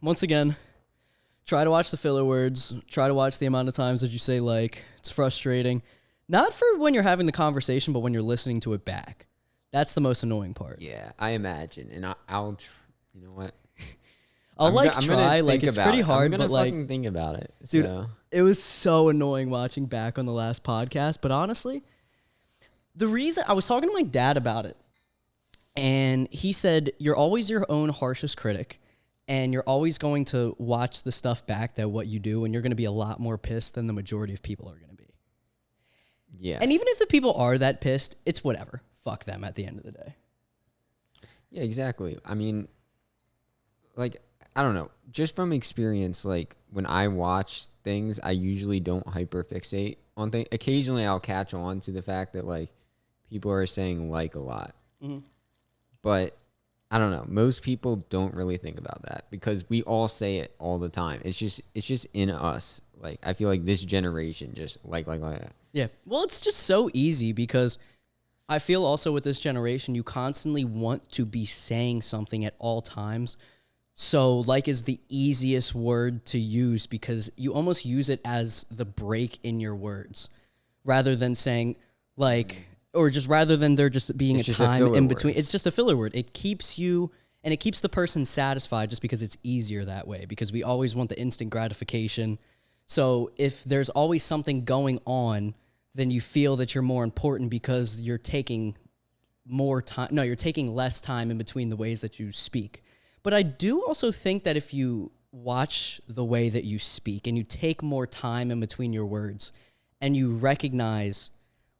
Once again, try to watch the filler words. Try to watch the amount of times that you say like. It's frustrating. Not for when you're having the conversation, but when you're listening to it back. That's the most annoying part. Yeah, I imagine. And I'll you know what? I'm try. Like, it's pretty hard, but like. Fucking think about it. Dude, so. It was so annoying watching back on the last podcast. But honestly, the reason I was talking to my dad about it, and he said, you're always your own harshest critic, and you're always going to watch the stuff back that what you do, and you're going to be a lot more pissed than the majority of people are going to be. Yeah. And even if the people are that pissed, it's whatever. Fuck them at the end of the day. Yeah, exactly. I mean, like, I don't know. Just from experience, like, when I watch things, I usually don't hyperfixate on things. Occasionally, I'll catch on to the fact that, like, people are saying like a lot. Mm-hmm. But I don't know. Most people don't really think about that because we all say it all the time. It's just in us. Like, I feel like this generation just like that. Yeah. Well, it's just so easy because I feel also with this generation, you constantly want to be saying something at all times. So like is the easiest word to use because you almost use it as the break in your words rather than saying like, or just rather than there just being a time in between. It's just a filler word. It keeps you, and it keeps the person satisfied just because it's easier that way because we always want the instant gratification. So if there's always something going on, then you feel that you're more important because you're taking more time. No, you're taking less time in between the ways that you speak. But I do also think that if you watch the way that you speak and you take more time in between your words and you recognize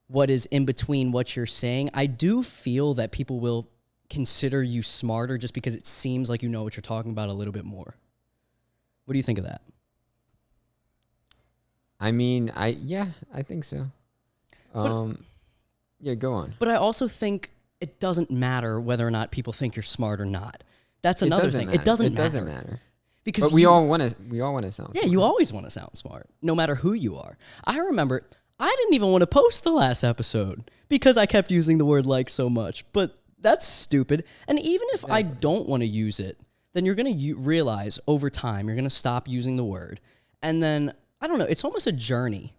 what is in between what you're saying, I do feel that people will consider you smarter just because it seems like you know what you're talking about a little bit more. What do you think of that? I mean, I think so. Yeah, go on. But I also think it doesn't matter whether or not people think you're smart or not. That's another thing. It doesn't matter. Because but we all want to sound smart. Yeah, you always want to sound smart, no matter who you are. I remember I didn't even want to post the last episode because I kept using the word like so much. But that's stupid. And even if I don't want to use it, then you're going to realize over time you're going to stop using the word. And then, I don't know, it's almost a journey.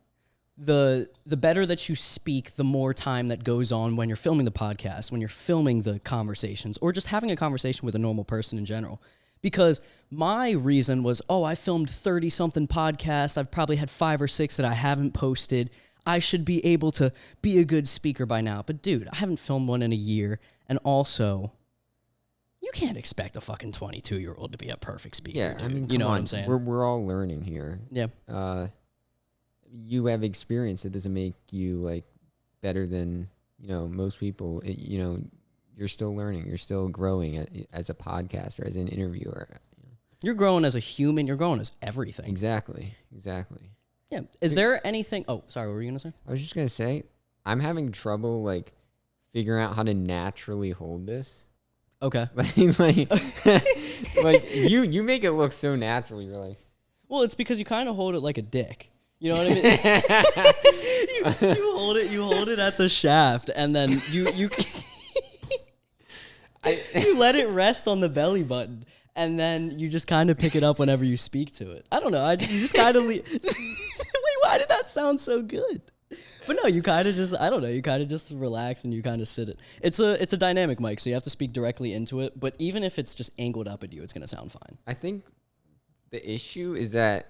The better that you speak, the more time that goes on when you're filming the podcast, when you're filming the conversations, or just having a conversation with a normal person in general. Because my reason was, I filmed 30-something podcasts. I've probably had 5 or 6 that I haven't posted. I should be able to be a good speaker by now. But dude, I haven't filmed one in a year. And also, you can't expect a fucking 22-year-old to be a perfect speaker. Yeah, dude. I mean, you know what I'm saying? We're all learning here. Yeah. You have experience. It doesn't make you like better than most people. You're still learning. You're still growing as a podcaster, as an interviewer. You're growing as a human. You're growing as everything. Exactly. Yeah. Is there anything? Oh, sorry. What were you gonna say? I was just gonna say, I'm having trouble like figuring out how to naturally hold this. Okay. like you make it look so natural. You're like, well, it's because you kind of hold it like a dick. You know what I mean? you hold it at the shaft, and then you you let it rest on the belly button, and then you just kind of pick it up whenever you speak to it. I don't know. You just kind of wait. Why did that sound so good? But no, you kind of just, I don't know. You kind of just relax and you kind of sit it. It's a dynamic mic, so you have to speak directly into it. But even if it's just angled up at you, it's gonna sound fine. I think the issue is that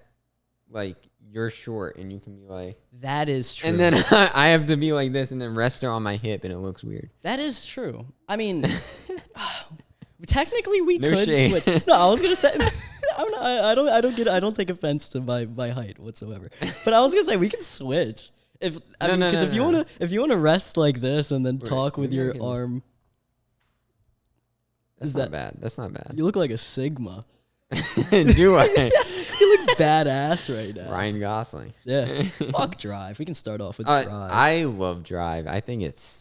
like you're short and you can be like, that is true. And then I have to be like this and then rest it on my hip and it looks weird. That is true. I mean, technically we no could shade. switch. No, I was gonna say I don't take offense to my height whatsoever. But I was gonna say we can switch. If you wanna rest like this and then talk with your arm. That's not bad. That's not bad. You look like a Sigma. Do I? You look badass right now. Ryan Gosling. Yeah. Fuck Drive. We can start off with Drive. I love Drive. I think it's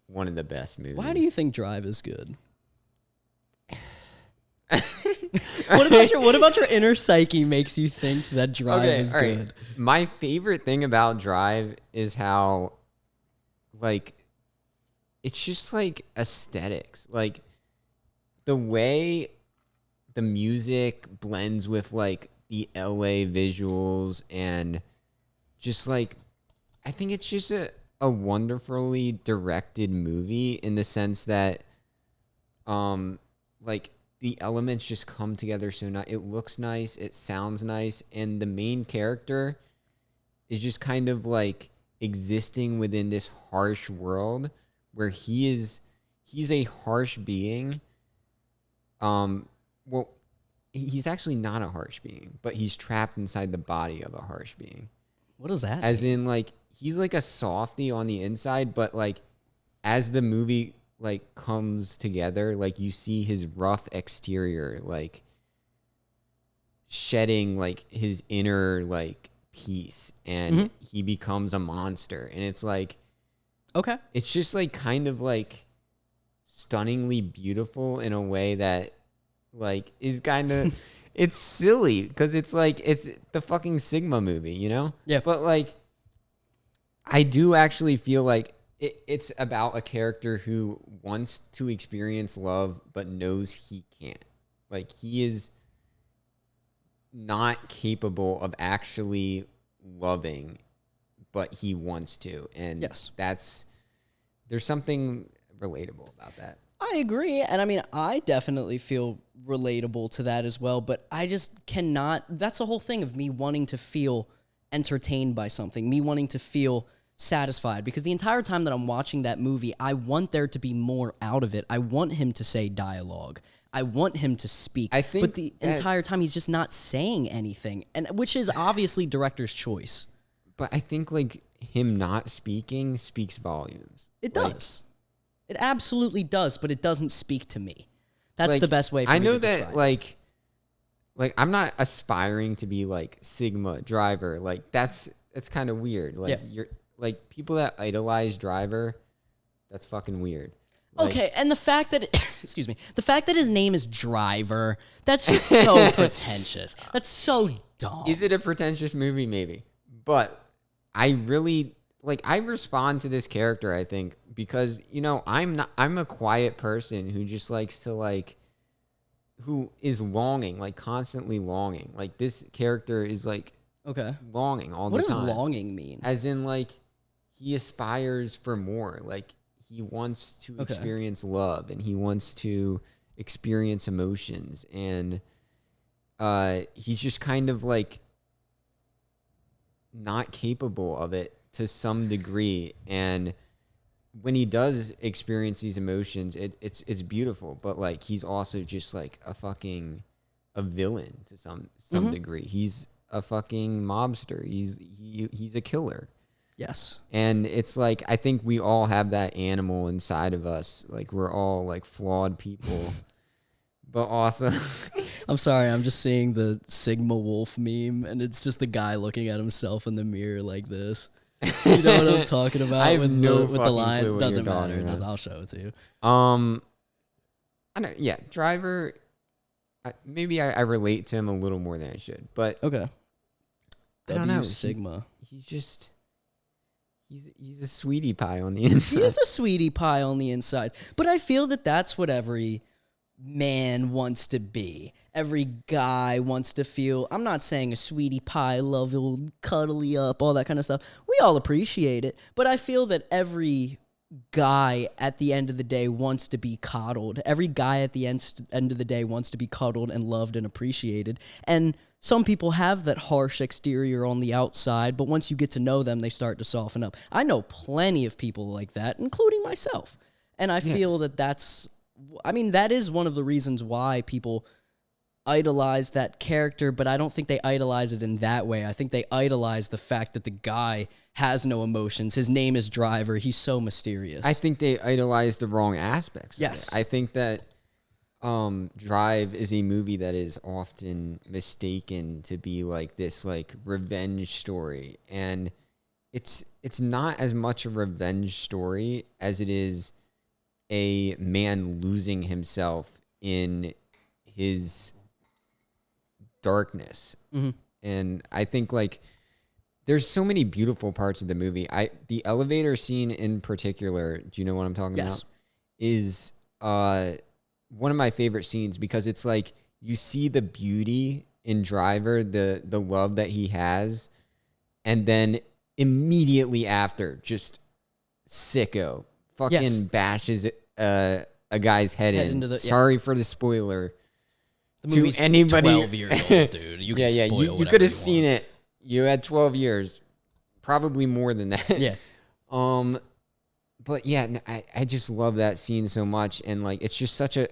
one of the best movies. Why do you think Drive is good? What about your inner psyche makes you think that Drive is good? Right. My favorite thing about Drive is how, like, it's just like aesthetics. Like the way the music blends with like the LA visuals and just like I think it's just a wonderfully directed movie in the sense that like the elements just come together so nice. It looks nice, it sounds nice, and the main character is just kind of like existing within this harsh world where he's a harsh being. Well, he's actually not a harsh being, but he's trapped inside the body of a harsh being. What does that As mean? in, like, he's like a softie on the inside, but like as the movie like comes together, like you see his rough exterior like shedding like his inner like peace, and he becomes a monster. And it's like, Okay. it's just like kind of like stunningly beautiful in a way that like is kind of it's silly because it's like it's the fucking Sigma movie, you know? Yeah. But like I do actually feel like it's about a character who wants to experience love but knows he can't. Like he is not capable of actually loving, but he wants to. And Yes. there's something relatable about that. I agree. And I mean, I definitely feel relatable to that as well, but I just cannot. That's the whole thing of me wanting to feel entertained by something, me wanting to feel satisfied, because the entire time that I'm watching that movie, I want there to be more out of it. I want him to say dialogue. I want him to speak. I think but the entire time he's just not saying anything, and which is obviously director's choice. But I think like him not speaking speaks volumes. It Like, does. It absolutely does, but it doesn't speak to me. That's like, the best way for I me know to that describe it. like I'm not aspiring to be like Sigma Driver. Like that's kind of weird. Like you're like people that idolize Driver, that's fucking weird. Like, Okay, and the fact that excuse me, the fact that his name is Driver, that's just so pretentious. That's so dumb. is it a pretentious movie? Maybe. But I really like I respond to this character, I think, because you know, I'm a quiet person who just likes to like who is longing, like constantly longing. Like this character is like Okay. longing all What the does time. longing mean? As in like he aspires for more. Like he wants to Okay. experience love and he wants to experience emotions, and he's just kind of like not capable of it to some degree. And when he does experience these emotions, it's beautiful, but like he's also just like a villain to some degree. He's a fucking mobster. He's a killer. Yes. And it's like I think we all have that animal inside of us. Like we're all like flawed people. But also I'm sorry, I'm just seeing the Sigma Wolf meme, and it's just the guy looking at himself in the mirror like this. You know what I'm talking about? I have with no the fucking line. clue what Doesn't you're matter. talking about. I'll show it to you. I know, yeah, Driver. Maybe I relate to him a little more than I should, but Okay. I don't know. Sigma. He's just he's a sweetie pie on the inside. He is a sweetie pie on the inside. But I feel that that's what every man wants to be. Every guy wants to feel, I'm not saying a sweetie pie, love you, cuddly up, all that kind of stuff. We all appreciate it. But I feel that every guy at the end of the day wants to be coddled. Every guy at the end of the day wants to be cuddled and loved and appreciated. And some people have that harsh exterior on the outside, but once you get to know them, they start to soften up. I know plenty of people like that, including myself. And I feel that that is one of the reasons why people idolize that character, but I don't think they idolize it in that way. I think they idolize the fact that the guy has no emotions. His name is Driver. He's so mysterious. I think they idolize the wrong aspects. Yes. Of it. I think that Drive is a movie that is often mistaken to be like this like revenge story, and it's not as much a revenge story as it is a man losing himself in his darkness. And I think like there's so many beautiful parts of the movie. The elevator scene in particular, do you know what I'm talking about? Is one of my favorite scenes because it's like you see the beauty in Driver, the love that he has, and then immediately after, just sicko fucking bashes a guy's head in. Sorry for the spoiler. The movie's to anybody 12 years old, dude. You can spoil you could have seen it. You had 12 years, probably more than that. Yeah. But yeah, I just love that scene so much, and like it's just such a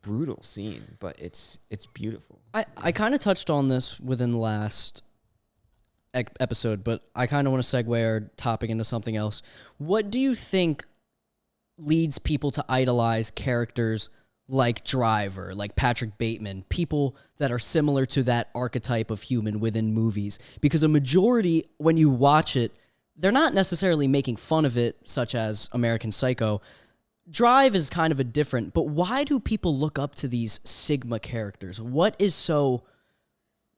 brutal scene, but it's beautiful. I kind of touched on this within the last episode, but I kind of want to segue our topic into something else. What do you think leads people to idolize characters like Driver, like Patrick Bateman, people that are similar to that archetype of human within movies? Because a majority, when you watch it, they're not necessarily making fun of it, such as American Psycho. Drive is kind of a different, but why do people look up to these Sigma characters? What is so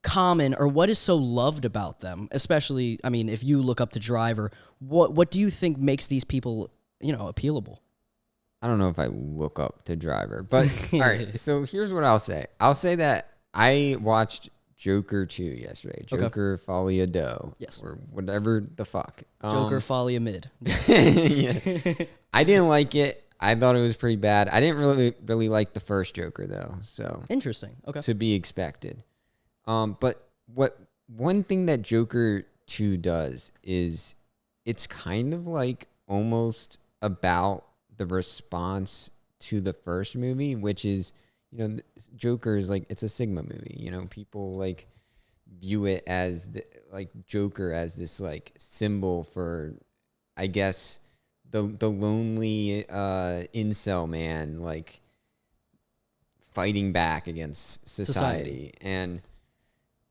common or what is so loved about them? Especially, I mean, if you look up to Driver, what do you think makes these people, appealable? I don't know if I look up to Driver, but all right. So here's what I'll say. I'll say that I watched Joker 2 yesterday. Joker Folia Do. Yes. Or whatever the fuck. Joker Folia Mid. Yes. Yeah. I didn't like it. I thought it was pretty bad. I didn't really like the first Joker though. So interesting. Okay. To be expected. But one thing that Joker 2 does is it's kind of like almost about the response to the first movie, which is, Joker is like, it's a Sigma movie. People like view it as Joker as this like symbol for, I guess, the lonely incel man, like fighting back against society. And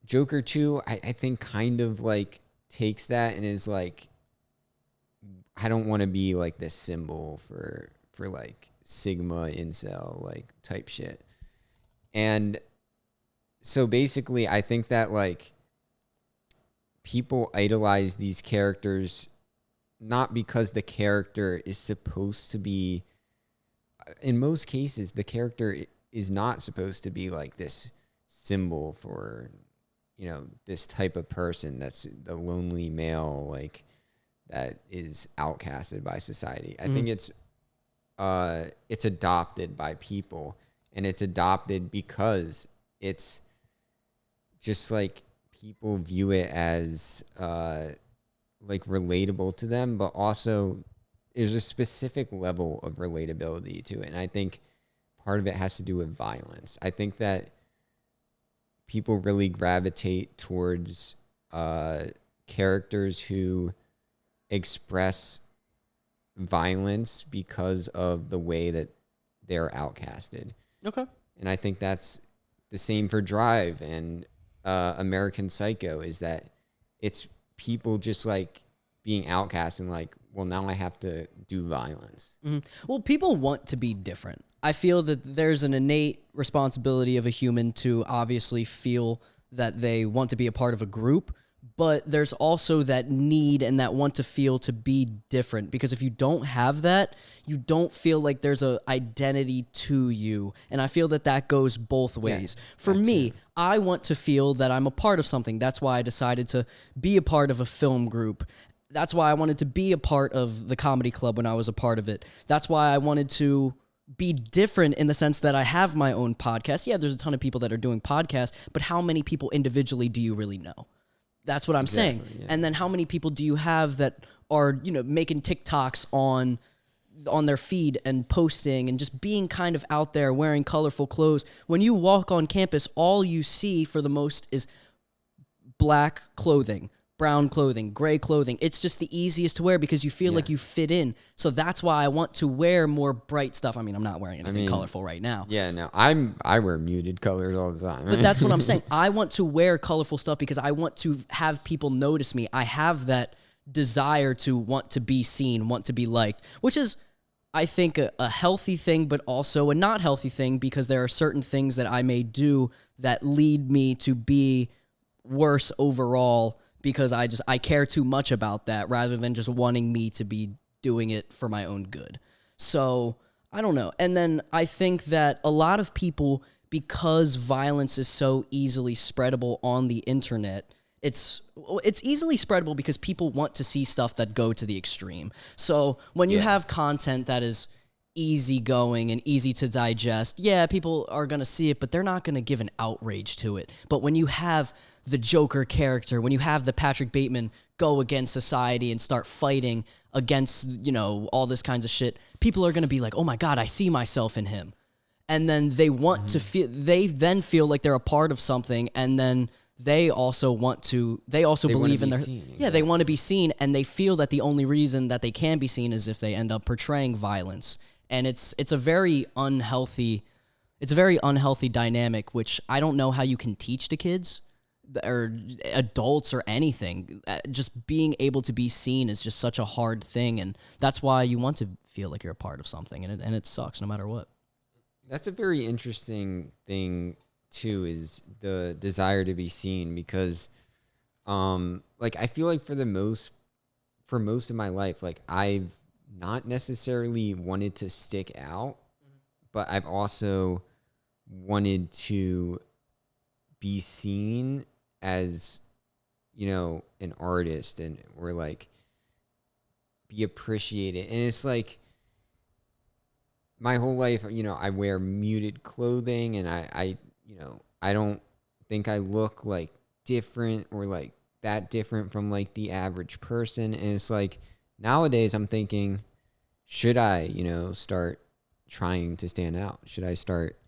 Joker 2, I think kind of like takes that and is like, I don't want to be like this symbol for like Sigma incel like type shit. And so basically I think that like people idolize these characters not because the character is supposed to be, in most cases the character is not supposed to be like this symbol for, this type of person that's the lonely male, like that is outcasted by society. I think it's adopted by people, and it's adopted because it's just like people view it as like relatable to them, but also there's a specific level of relatability to it. And I think part of it has to do with violence. I think that people really gravitate towards characters who express violence because of the way that they're outcasted. Okay. And I think that's the same for Drive and American Psycho, is that it's people just like being outcast and like, well, now I have to do violence. Mm-hmm. Well, people want to be different. I feel that there's an innate responsibility of a human to obviously feel that they want to be a part of a group, but there's also that need and that want to feel to be different, because if you don't have that, you don't feel like there's a identity to you. And I feel that that goes both ways. Yeah, for me, I want to feel that I'm a part of something. That's why I decided to be a part of a film group. That's why I wanted to be a part of the comedy club when I was a part of it. That's why I wanted to be different in the sense that I have my own podcast. Yeah, there's a ton of people that are doing podcasts, but how many people individually do you really know? That's what I'm saying. Yeah. And then how many people do you have that are, making TikToks on their feed and posting and just being kind of out there wearing colorful clothes? When you walk on campus, all you see for the most is black clothing, brown clothing, gray clothing. It's just the easiest to wear because you feel like you fit in. So that's why I want to wear more bright stuff. I mean, I'm not wearing anything colorful right now. Yeah, no, I wear muted colors all the time. But that's what I'm saying. I want to wear colorful stuff because I want to have people notice me. I have that desire to want to be seen, want to be liked, which is, I think, a healthy thing, but also a not healthy thing, because there are certain things that I may do that lead me to be worse overall, because I care too much about that rather than just wanting me to be doing it for my own good. So, I don't know. And then I think that a lot of people because violence is so easily spreadable on the internet, it's easily spreadable because people want to see stuff that go to the extreme. So when you have content that is easygoing and easy to digest, yeah, people are going to see it, but they're not going to give an outrage to it. But when you have the Joker character, when you have the Patrick Bateman go against society and start fighting against, you know, all this kinds of shit, people are going to be like, oh my God, I see myself in him. And then they want to feel, they then feel like they're a part of something, and then they also believe in their, they want to be seen, and they feel that the only reason that they can be seen is if they end up portraying violence. And it's a very unhealthy dynamic, which I don't know how you can teach to kids or adults or anything. Just being able to be seen is just such a hard thing, and that's why you want to feel like you're a part of something, and it sucks no matter what. That's a very interesting thing too, is the desire to be seen, because like I feel like for most of my life, like I've not necessarily wanted to stick out, but I've also wanted to be seen as, you know, an artist, and or like be appreciated. And it's like my whole life, you know, I wear muted clothing, and I you know, I don't think I look like different or like that different from like the average person. And it's like nowadays I'm thinking, should I, you know, start trying to stand out? Should I start?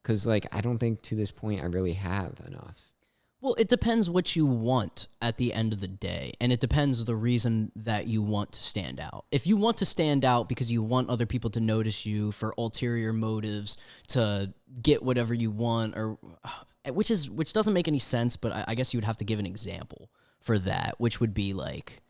Because like I don't think to this point I really have enough. Well, it depends what you want at the end of the day, and it depends the reason that you want to stand out. If you want to stand out because you want other people to notice you for ulterior motives to get whatever you want, or which doesn't make any sense, but I guess you would have to give an example for that, which would be like,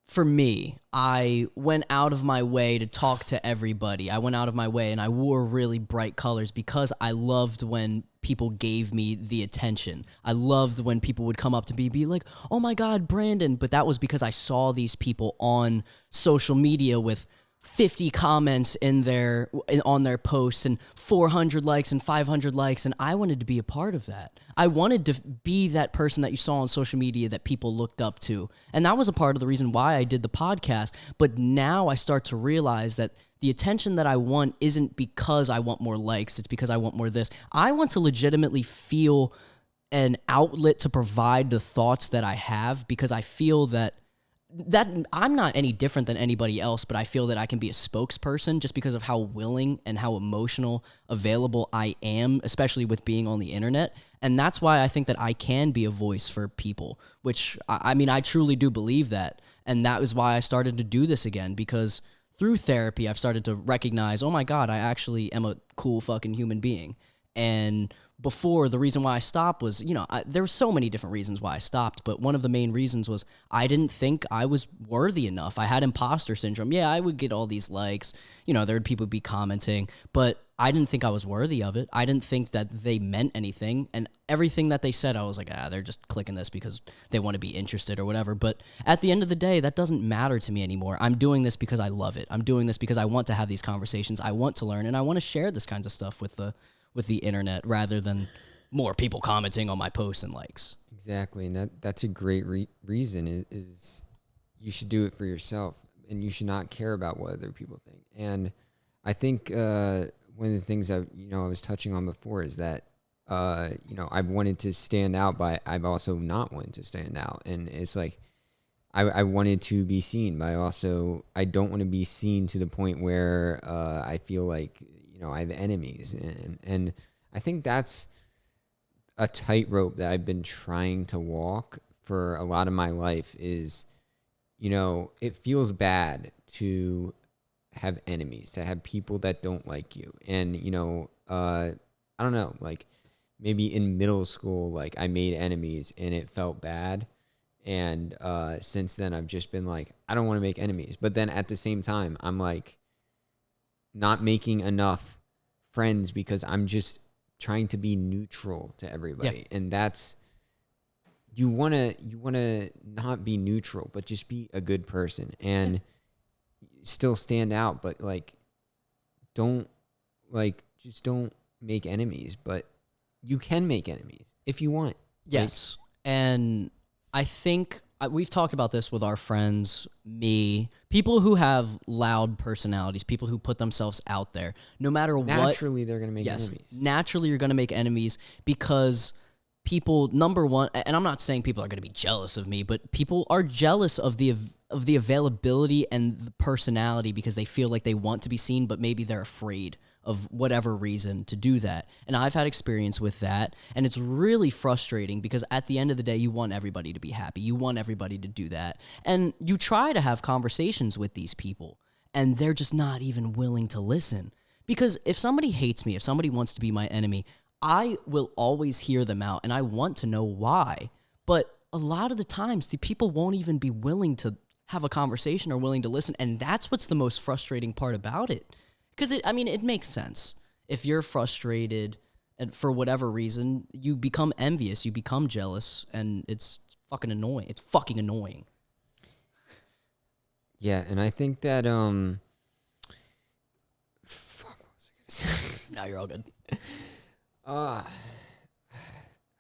for me, I went out of my way to talk to everybody. I went out of my way and I wore really bright colors because I loved when people gave me the attention. I loved when people would come up to me and be like, oh my God, Brandon. But that was because I saw these people on social media with 50 comments on their posts and 400 likes and 500 likes, and I wanted to be a part of that. I wanted to be that person that you saw on social media that people looked up to, and that was a part of the reason why I did the podcast. But now I start to realize that the attention that I want isn't because I want more likes, it's because I want more this. I want to legitimately feel an outlet to provide the thoughts that I have, because I feel that I'm not any different than anybody else, but I feel that I can be a spokesperson just because of how willing and how emotional available I am, especially with being on the internet. And that's why I think that I can be a voice for people, which I mean, I truly do believe that. And that was why I started to do this again, because through therapy, I've started to recognize, oh my God, I actually am a cool fucking human being. And before, the reason why I stopped was, you know, there were so many different reasons why I stopped, but one of the main reasons was I didn't think I was worthy enough. I had imposter syndrome. Yeah, I would get all these likes. You know, there would people be commenting, but I didn't think I was worthy of it. I didn't think that they meant anything, and everything that they said, I was like, they're just clicking this because they want to be interested or whatever. But at the end of the day, that doesn't matter to me anymore. I'm doing this because I love it. I'm doing this because I want to have these conversations. I want to learn, and I want to share this kinds of stuff with the internet, rather than more people commenting on my posts and likes. Exactly, and that's a great reason is you should do it for yourself, and you should not care about what other people think. And I think one of the things I was touching on before is that I've wanted to stand out, but I've also not wanted to stand out, and it's like I wanted to be seen, but I don't want to be seen to the point where I feel like I have enemies, and I think that's a tightrope that I've been trying to walk for a lot of my life. Is it feels bad to have enemies, to have people that don't like you, and I don't know, like maybe in middle school, like I made enemies and it felt bad, and since then I've just been like, I don't want to make enemies, but then at the same time I'm like not making enough friends because I'm just trying to be neutral to everybody. Yeah. And that's, you want to not be neutral, but just be a good person and still stand out, but like don't make enemies, but you can make enemies if you want. Yes. And I think we've talked about this with our friends, me, people who have loud personalities, people who put themselves out there. No matter what. Naturally, they're going to make enemies. Naturally, you're going to make enemies because people, number one, and I'm not saying people are going to be jealous of me, but people are jealous of the availability and the personality because they feel like they want to be seen, but maybe they're afraid of whatever reason to do that. And I've had experience with that, and it's really frustrating because at the end of the day, you want everybody to be happy. You want everybody to do that. And you try to have conversations with these people, and they're just not even willing to listen. Because if somebody hates me, if somebody wants to be my enemy, I will always hear them out, and I want to know why. But a lot of the times, the people won't even be willing to have a conversation or willing to listen, and that's what's the most frustrating part about it. Because, it makes sense. If you're frustrated and for whatever reason, you become envious, you become jealous, and it's fucking annoying. It's fucking annoying. Yeah, and I think that, fuck, what was I going to say? Now you're all good. All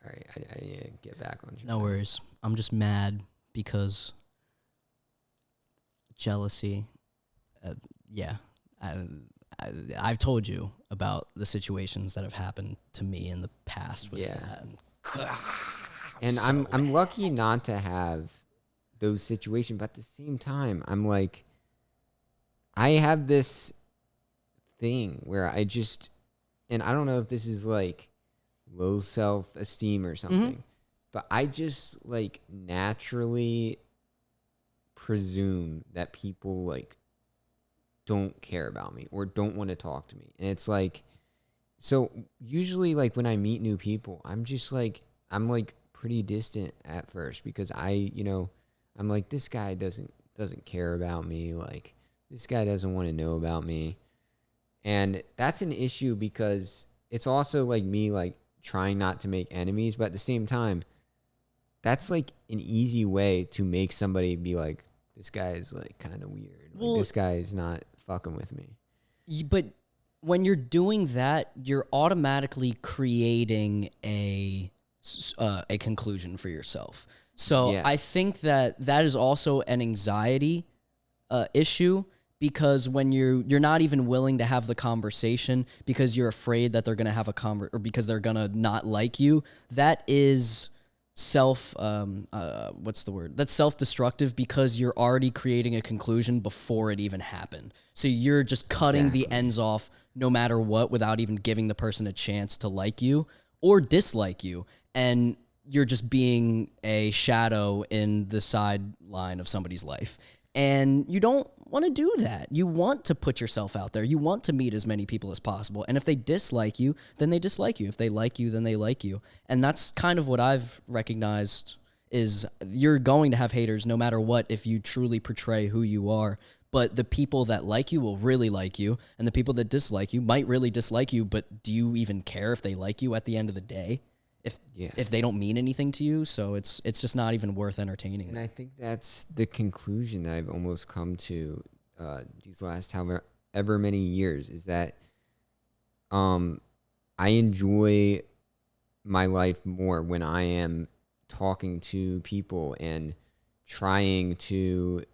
right, I need to get back on track. No worries. I'm just mad because jealousy, I've told you about the situations that have happened to me in the past with that. And I'm lucky not to have those situations, but at the same time, I'm like, I have this thing where I just, and I don't know if this is like low self-esteem or something, but I just like naturally presume that people like don't care about me or don't want to talk to me. And it's like, so usually like when I meet new people, I'm like pretty distant at first because I'm like, this guy doesn't care about me. Like this guy doesn't want to know about me. And that's an issue because it's also like me like trying not to make enemies, but at the same time, that's like an easy way to make somebody be like, this guy is like kind of weird. Like this guy is not fucking with me. But when you're doing that, you're automatically creating a conclusion for yourself. So I think that is also an anxiety issue because when you're not even willing to have the conversation because you're afraid that they're gonna have or because they're gonna not like you. That is that's self-destructive because you're already creating a conclusion before it even happened. So you're just cutting the ends off no matter what without even giving the person a chance to like you or dislike you. And you're just being a shadow in the sideline of somebody's life. And you don't want to do that. You want to put yourself out there. You want to meet as many people as possible. And if they dislike you, then they dislike you. If they like you, then they like you. And that's kind of what I've recognized is you're going to have haters no matter what if you truly portray who you are. But the people that like you will really like you. And the people that dislike you might really dislike you. But do you even care if they like you at the end of the day? If they don't mean anything to you, so it's just not even worth entertaining. And I think that's the conclusion that I've almost come to these last however many years is that I enjoy my life more when I am talking to people and trying to,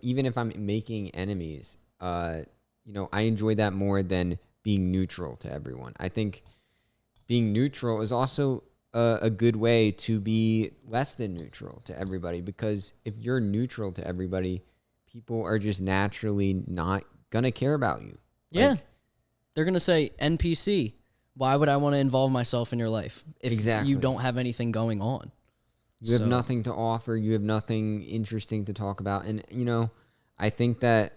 even if I'm making enemies, I enjoy that more than being neutral to everyone. I think being neutral is also a good way to be less than neutral to everybody because if you're neutral to everybody, people are just naturally not going to care about you. Yeah. They're going to say, NPC, why would I want to involve myself in your life if you don't have anything going on? You have nothing to offer. You have nothing interesting to talk about. And, I think that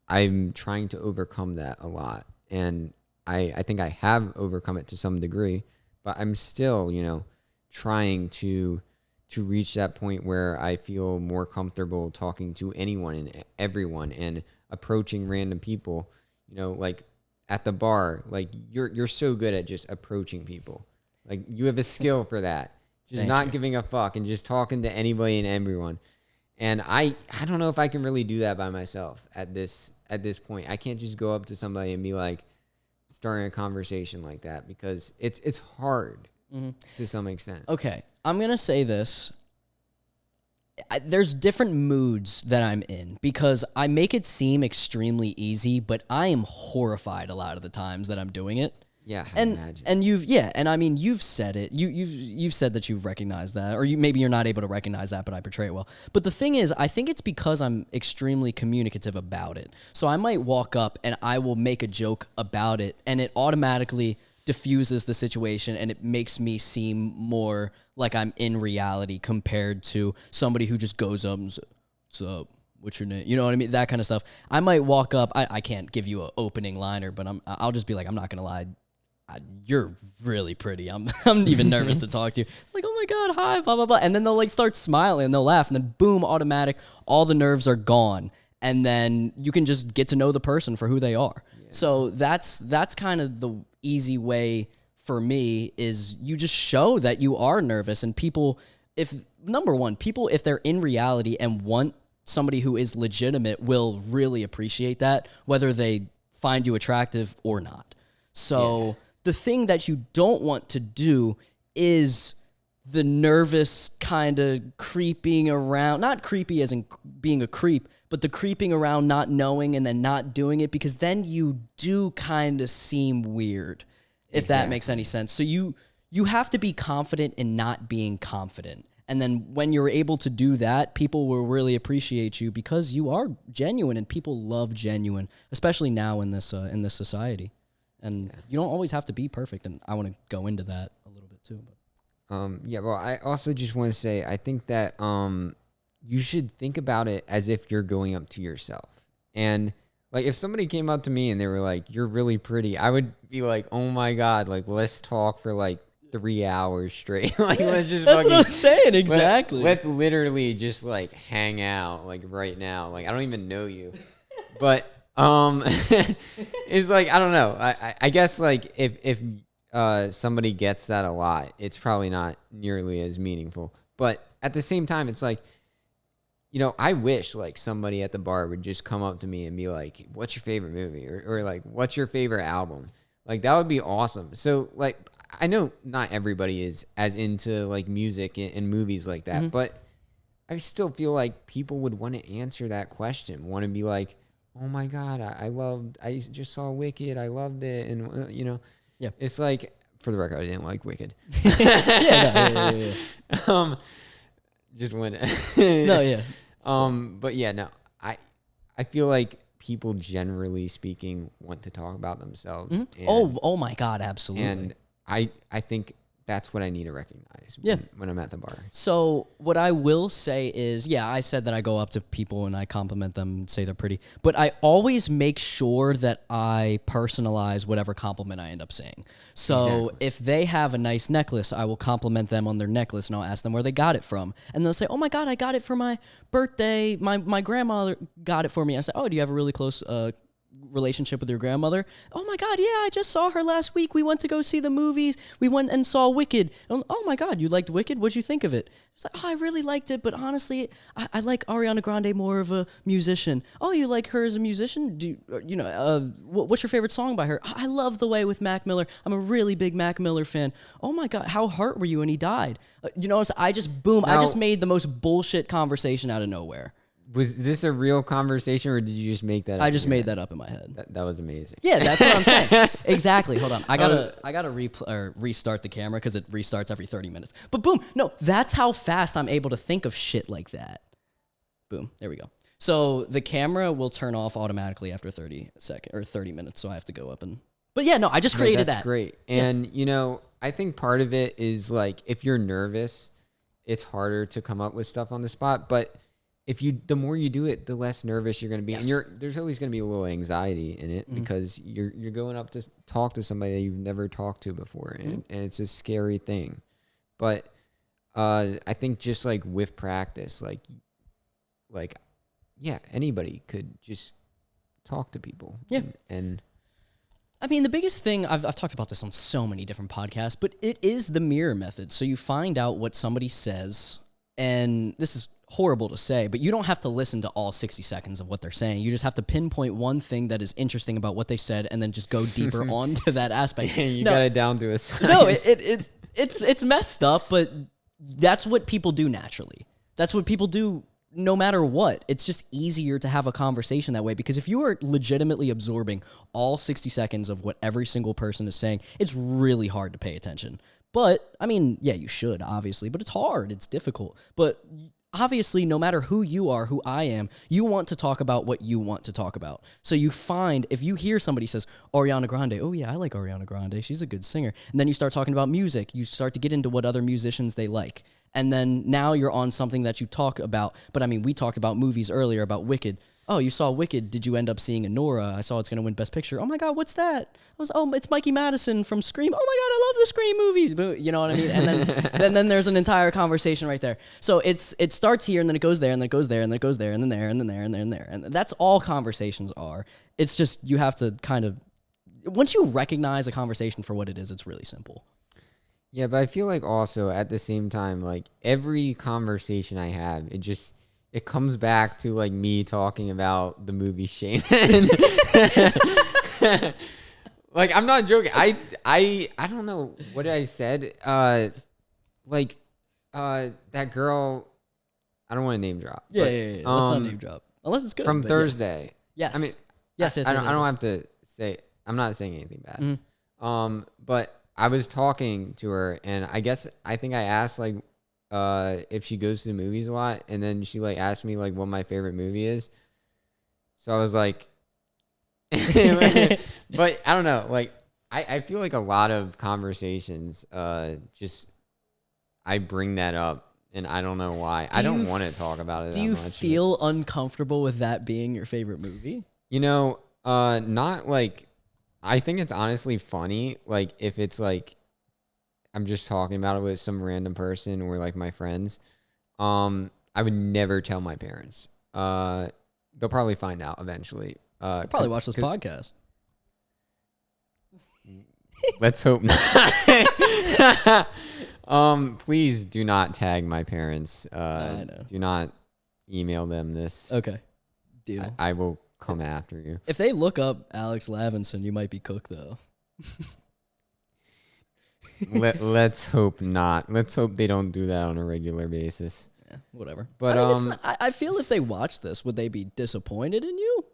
I'm trying to overcome that a lot. And I think I have overcome it to some degree, but I'm still, trying to reach that point where I feel more comfortable talking to anyone and everyone and approaching random people, like at the bar, like you're so good at just approaching people. Like you have a skill for that. Just not giving a fuck and just talking to anybody and everyone. And I don't know if I can really do that by myself at this point. I can't just go up to somebody and be like, starting a conversation like that because it's hard to some extent. Okay, I'm going to say this. There's different moods that I'm in because I make it seem extremely easy, but I am horrified a lot of the times that I'm doing it. Yeah, I imagine. And you've said it. You've said that you've recognized that, or maybe you're not able to recognize that, but I portray it well. But the thing is, I think it's because I'm extremely communicative about it. So I might walk up and I will make a joke about it, and it automatically diffuses the situation, and it makes me seem more like I'm in reality compared to somebody who just goes up and says, "What's up? What's your name?" You know what I mean? That kind of stuff. I might walk up. I can't give you an opening liner, but I'll just be like, I'm not gonna lie. You're really pretty. I'm even nervous to talk to you. Like, oh my God, hi, blah, blah, blah. And then they'll like start smiling and they'll laugh, and then boom, automatic, all the nerves are gone. And then you can just get to know the person for who they are. Yeah. So that's kind of the easy way for me is you just show that you are nervous, and people, if they're in reality and want somebody who is legitimate will really appreciate that, whether they find you attractive or not. So... Yeah. The thing that you don't want to do is the nervous kind of creeping around, not creepy as in being a creep, but the creeping around not knowing and then not doing it, because then you do kind of seem weird, if that makes any sense. So you have to be confident in not being confident. And then when you're able to do that, people will really appreciate you because you are genuine, and people love genuine, especially now in this society. And you don't always have to be perfect, and I want to go into that a little bit too. But. Well, I also just want to say, I think that you should think about it as if you're going up to yourself. And, like, if somebody came up to me and they were like, "You're really pretty," I would be like, "Oh, my God, like, let's talk for, like, 3 hours straight." Like, let's just That's what I'm saying, exactly. Let's literally just, like, hang out, like, right now. Like, I don't even know you. But... it's like, I don't know. I guess like if somebody gets that a lot, it's probably not nearly as meaningful. But at the same time, it's like, you know, I wish like somebody at the bar would just come up to me and be like, "What's your favorite movie?" or like, "What's your favorite album?" Like, that would be awesome. So like, I know not everybody is as into like music and movies like that, but I still feel like people would want to answer that question, want to be like, "Oh my God, I just saw Wicked. I loved it." And, you know, it's like, for the record, I didn't like Wicked. Just went. But yeah, no, I feel like people generally speaking want to talk about themselves. And, oh my God, absolutely. And I think that's what I need to recognize when I'm at the bar. So what I will say is, I said that I go up to people and I compliment them and say they're pretty, but I always make sure that I personalize whatever compliment I end up saying. So if they have a nice necklace, I will compliment them on their necklace, and I'll ask them where they got it from. And they'll say, "Oh my God, I got it for my birthday. My grandmother got it for me." I say, "Oh, do you have a really close relationship with your grandmother?" "Oh my God, yeah, I just saw her last week. We went to go see the movies. We went and saw Wicked." "Oh my God, you liked Wicked? What'd you think of it?" It's like, "Oh, I really liked it, but honestly, I like Ariana Grande more of a musician." "Oh, you like her as a musician? What's your favorite song by her?" "I love The Way with Mac Miller. I'm a really big Mac Miller fan." "Oh my God, how hurt were you when he died?" So I just I just made the most bullshit conversation out of nowhere. Was this a real conversation, or did you just make that up? I just made that up in my head. That was amazing. Yeah, that's what I'm saying. Exactly. Hold on. I gotta restart the camera because it restarts every 30 minutes. But boom, no, that's how fast I'm able to think of shit like that. Boom. There we go. So the camera will turn off automatically after 30 minutes. So I have to go up and. But yeah, no, I just created that. That's great. And I think part of it is like, if you're nervous, it's harder to come up with stuff on the spot. But the more you do it, the less nervous you're going to be. Yes. And there's always going to be a little anxiety in it because you're going up to talk to somebody that you've never talked to before. And it's a scary thing. But I think just like with practice, like anybody could just talk to people. Yeah. And I mean, the biggest thing, I've talked about this on so many different podcasts, but it is the mirror method. So you find out what somebody says, and this is horrible to say, but you don't have to listen to all 60 seconds of what they're saying. You just have to pinpoint one thing that is interesting about what they said and then just go deeper onto that aspect. You got it down to a science. No, it's messed up, but that's what people do naturally. That's what people do no matter what. It's just easier to have a conversation that way, because if you are legitimately absorbing all 60 seconds of what every single person is saying, it's really hard to pay attention. But, I mean, yeah, you should, obviously, but it's hard. It's difficult. But obviously, no matter who you are, who I am, you want to talk about what you want to talk about. So you find, if you hear somebody says, Ariana Grande, oh yeah, I like Ariana Grande, she's a good singer. And then you start talking about music. You start to get into what other musicians they like. And then now you're on something that you talk about. But I mean, we talked about movies earlier, about Wicked. Oh, you saw Wicked. Did you end up seeing Anora? I saw it's going to win Best Picture. Oh my God, what's that? It's Mikey Madison from Scream. Oh my God, I love the Scream movies. But you know what I mean? And then there's an entire conversation right there. So it starts here, and then it goes there, and then it goes there, and then it goes there, and then there, and then there, and then there. And that's all conversations are. It's just you have to kind of, once you recognize a conversation for what it is, it's really simple. Yeah, but I feel like also at the same time, like every conversation I have, it comes back to like me talking about the movie Shame. Like, I'm not joking. I don't know what I said. That girl, I don't want to name drop. Yeah. Let's not name drop. Unless it's good. From Thursday. Yes. I mean, yes. I don't have to say, I'm not saying anything bad. Mm-hmm. But I was talking to her, and I think I asked like if she goes to the movies a lot, and then she like asked me like what my favorite movie is. So I was like, but I don't know. Like I feel like a lot of conversations, just I bring that up, and I don't know why. I don't want to talk about it. Do you feel uncomfortable with that being your favorite movie? You know, not like. I think it's honestly funny, like, if it's, like, I'm just talking about it with some random person or, like, my friends. I would never tell my parents. They'll probably find out eventually. They'll probably watch this podcast. Let's hope not. Please do not tag my parents. I know. Do not email them this. Okay. Deal. I will come after you. If they look up Alex Lavinson, you might be cooked, though. Let's hope not. Let's hope they don't do that on a regular basis. Yeah, whatever. But I mean, I feel if they watch this, would they be disappointed in you?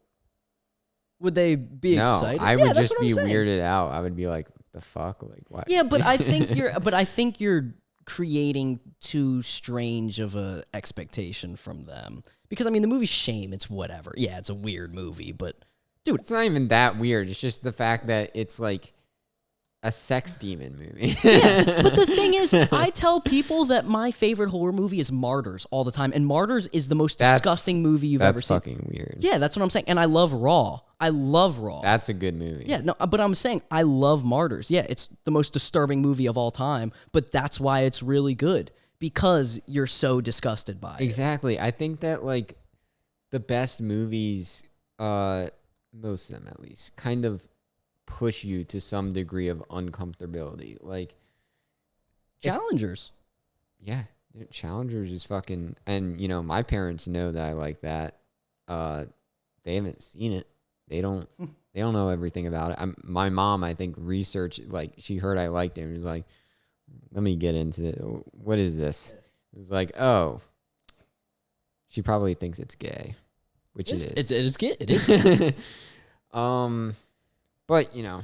Would they be excited? I would just be weirded out. I would be like, the fuck? Like, what? Yeah, but I think you're creating too strange of a expectation from them. Because, I mean, the movie's Shame, it's whatever. Yeah, it's a weird movie, but, dude. It's not even that weird. It's just the fact that it's, like, a sex demon movie. Yeah, but the thing is, I tell people that my favorite horror movie is Martyrs all the time, and Martyrs is the most disgusting movie you've ever seen. That's fucking weird. Yeah, that's what I'm saying. And I love Raw. I love Raw. That's a good movie. Yeah, no, but I'm saying I love Martyrs. Yeah, it's the most disturbing movie of all time, but that's why it's really good. Because you're so disgusted by it. Exactly. I think that, like, the best movies, most of them at least, kind of push you to some degree of uncomfortability. Like, Challengers. Challengers is fucking, and, you know, my parents know that I like that. They haven't seen it. They don't know everything about it. My mom, I think, researched, like, she heard I liked it and was like, let me get into it. What is this? It was like, oh, she probably thinks it's gay, which it is. It is gay. It is gay. But, you know,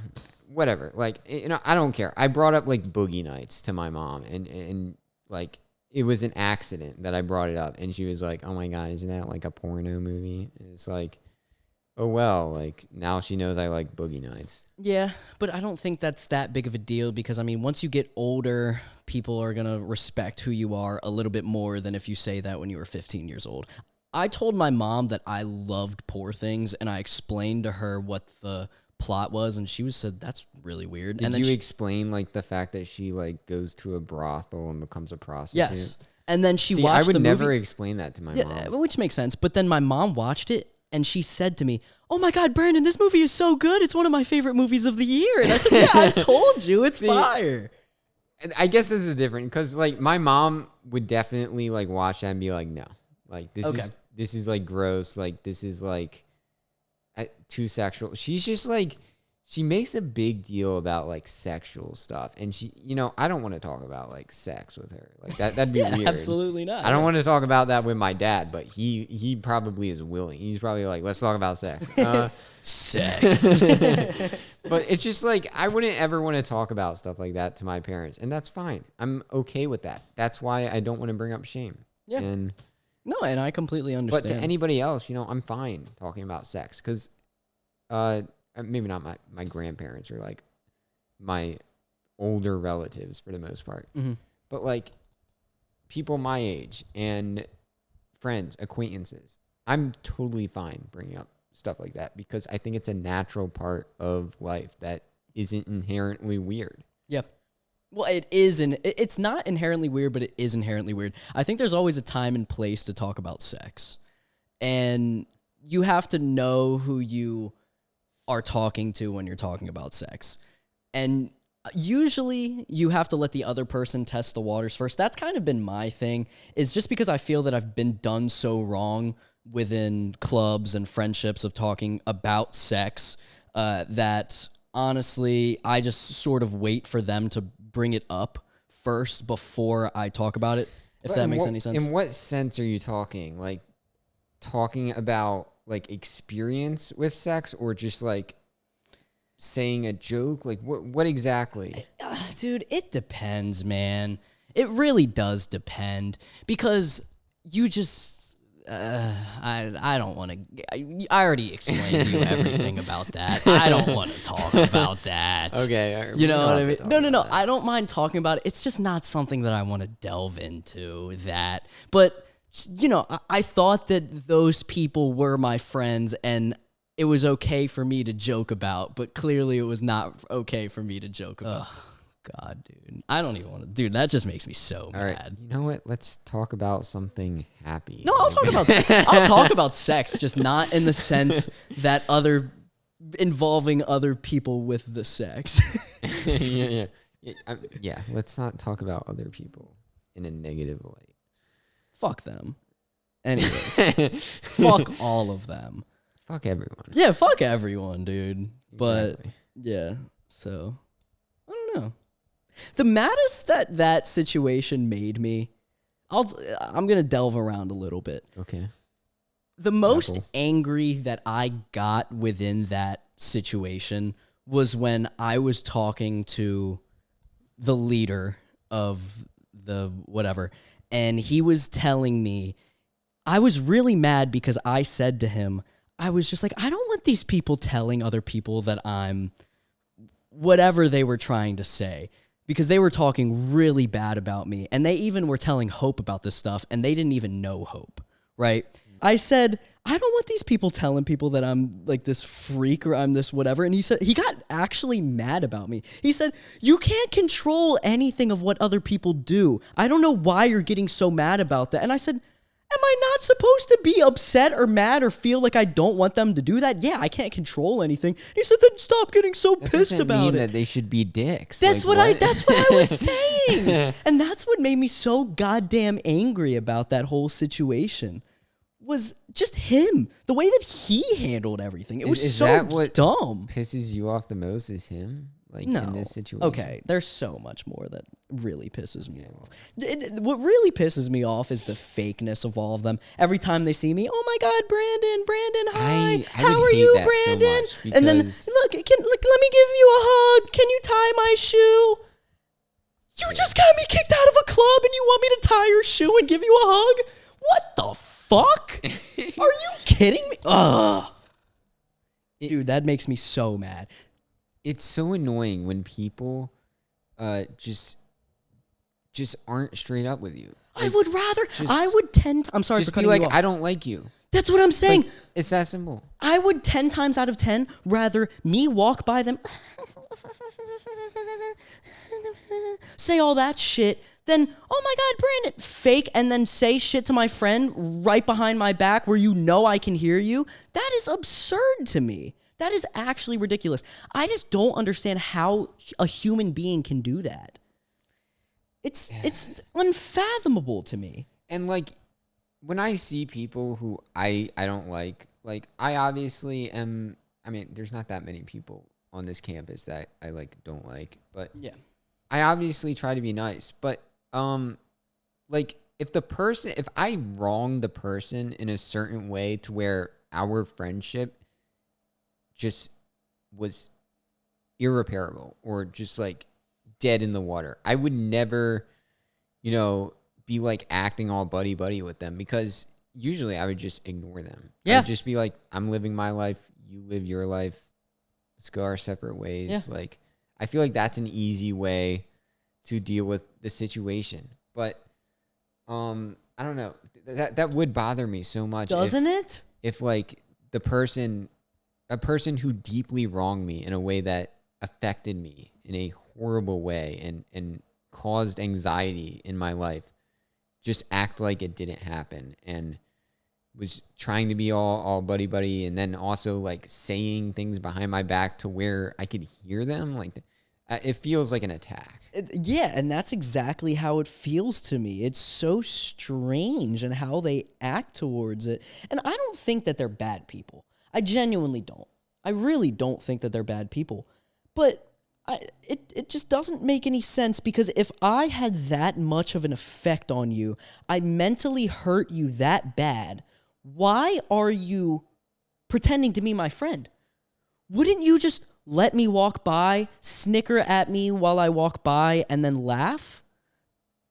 whatever. Like, you know, I don't care. I brought up, like, Boogie Nights to my mom, and like, it was an accident that I brought it up, and she was like, oh my God, isn't that like a porno movie? And it's like, oh, well, like, now she knows I like Boogie Nights. Yeah, but I don't think that's that big of a deal because, I mean, once you get older, people are going to respect who you are a little bit more than if you say that when you were 15 years old. I told my mom that I loved Poor Things, and I explained to her what the plot was, and she said, that's really weird. Did and then you explain, like, the fact that she, like, goes to a brothel and becomes a prostitute? Yes. And then she watched the movie. I would never explain that to my mom. Which makes sense. But then my mom watched it, and she said to me, oh my God, Brandon, this movie is so good. It's one of my favorite movies of the year. And I said, yeah, I told you. It's fire. I guess this is different because, like, my mom would definitely, like, watch that and be like, no. Like this Okay. is like gross. Like this is like too sexual. She's just like, she makes a big deal about like sexual stuff, and she, I don't want to talk about like sex with her. Like that'd be weird. Absolutely not. I don't want to talk about that with my dad, but he probably is willing. He's probably like, let's talk about sex. Sex. But it's just like, I wouldn't ever want to talk about stuff like that to my parents, and that's fine. I'm okay with that. That's why I don't want to bring up shame. Yeah. And No, and I completely understand. but to anybody else, I'm fine talking about sex, because maybe not my grandparents or like my older relatives for the most part, but like people my age and friends, acquaintances, I'm totally fine bringing up stuff like that, because I think it's a natural part of life that isn't inherently weird. Yeah. Well, it's not inherently weird, but it is inherently weird. I think there's always a time and place to talk about sex. And you have to know who you are talking to when you're talking about sex. And usually you have to let the other person test the waters first. That's kind of been my thing, is just because I feel that I've been done so wrong within clubs and friendships of talking about sex, that honestly, I just sort of wait for them to bring it up first before I talk about it, if that makes any sense. In what sense are you talking? Like talking about like experience with sex, or just like saying a joke? Like what exactly? Dude, it depends, man. It really does depend, because you just I don't want to. I already explained to you everything about that. I don't want to talk about that. Okay, you know what I mean? No. I don't mind talking about it. It's just not something that I want to delve into. But I thought that those people were my friends, and it was okay for me to joke about. But clearly, it was not okay for me to joke about. God, dude. I don't even want to. Dude, that just makes me so mad. Right. You know what? Let's talk about something happy. No, I'll talk about sex, just not in the sense that involving other people with the sex. Yeah. Let's not talk about other people in a negative light. Fuck them. Anyways, fuck all of them. Fuck everyone. Yeah, fuck everyone, dude. But Exactly. yeah, so I don't know. The maddest that situation made me, I'm going to delve around a little bit. Okay. The most angry that I got within that situation was when I was talking to the leader of the whatever, and he was telling me, I was really mad because I said to him, I was just like, I don't want these people telling other people that I'm whatever they were trying to say, because they were talking really bad about me, and they even were telling Hope about this stuff, and they didn't even know Hope, right? I said, I don't want these people telling people that I'm like this freak or I'm this whatever. And he got actually mad about me. He said, you can't control anything of what other people do. I don't know why you're getting so mad about that. And I said, am I not supposed to be upset or mad or feel like I don't want them to do that? Yeah, I can't control anything. He said, then stop getting so pissed about mean it. That they should be dicks. That's like, that's what I was saying. And that's what made me so goddamn angry about that whole situation. Was just him. The way that he handled everything. It was is so that what dumb. Pisses you off the most is him? Like No. in this situation? Okay, there's so much more that really pisses me off. What really pisses me off is the fakeness of all of them. Every time they see me, oh my God, Brandon, hi. How are you, Brandon? So And then, look, let me give you a hug. Can you tie my shoe? You just got me kicked out of a club and you want me to tie your shoe and give you a hug? What the fuck? Are you kidding me? Ugh. Dude, that makes me so mad. It's so annoying when people just aren't straight up with you. Like, I would 10 times. I'm sorry for Just cutting be you like, off. I don't like you. That's what I'm saying. Like, it's that simple. I would 10 times out of 10 rather me walk by them, say all that shit, than, oh my God, Brandon, fake, and then say shit to my friend right behind my back where you know I can hear you. That is absurd to me. That is actually ridiculous. I just don't understand how a human being can do that. It's unfathomable to me. And like, when I see people who I don't like I obviously am. I mean, there's not that many people on this campus that I like don't like, but Yeah. I obviously try to be nice. But like if I wrong the person in a certain way to where our friendship just was irreparable or just like dead in the water, I would never, be like acting all buddy buddy with them, because usually I would just ignore them. Yeah. I'd just be like, I'm living my life, you live your life. Let's go our separate ways. Yeah. Like, I feel like that's an easy way to deal with the situation. But I don't know. That would bother me so much. Doesn't it? If like a person who deeply wronged me in a way that affected me in a horrible way and caused anxiety in my life, just act like it didn't happen and was trying to be all buddy buddy, and then also like saying things behind my back to where I could hear them. Like, it feels like an attack. Yeah, and that's exactly how it feels to me. It's so strange and how they act towards it. And I don't think that they're bad people. I genuinely don't. I really don't think that they're bad people. But it just doesn't make any sense, because if I had that much of an effect on you, I mentally hurt you that bad, why are you pretending to be my friend? Wouldn't you just let me walk by, snicker at me while I walk by, and then laugh?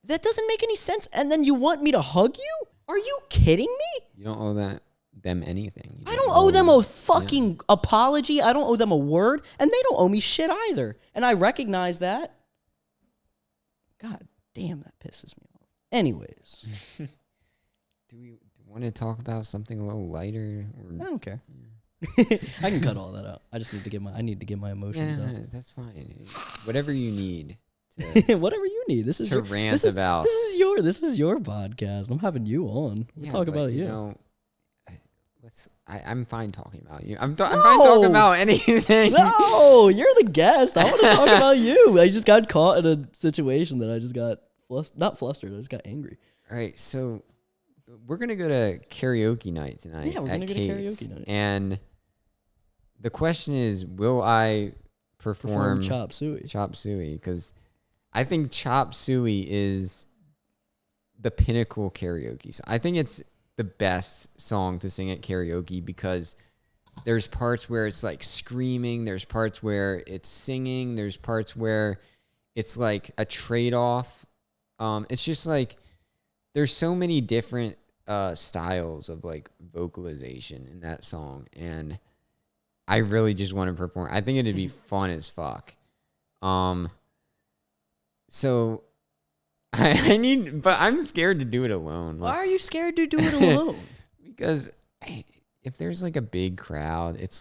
That doesn't make any sense. And then you want me to hug you? Are you kidding me? You don't owe them anything. I don't owe them a fucking apology. I don't owe them a word, and they don't owe me shit either. And I recognize that. God damn, that pisses me off. Anyways. Do we want to talk about something a little lighter? I don't care. I can cut all that out. I just need to get my emotions out. That's fine. Whatever you need. Whatever you need. This is to rant about. This is your podcast. I'm having you on. We'll talk about you. I'm fine talking about you. I'm fine talking about anything. No, you're the guest. I want to talk about you. I just got caught in a situation that I just got not flustered. I just got angry. All right, so we're gonna go to karaoke night tonight. Yeah, we're gonna go to karaoke night. And the question is, will I perform Chop Suey? Chop Suey, because I think Chop Suey is the pinnacle karaoke. So I think it's the best song to sing at karaoke, because there's parts where it's like screaming, there's parts where it's singing, there's parts where it's like a trade-off. It's just like there's so many different styles of like vocalization in that song, and I really just want to perform. I think it'd be fun as fuck. So but I'm scared to do it alone. Why are you scared to do it alone? Because if there's like a big crowd, it's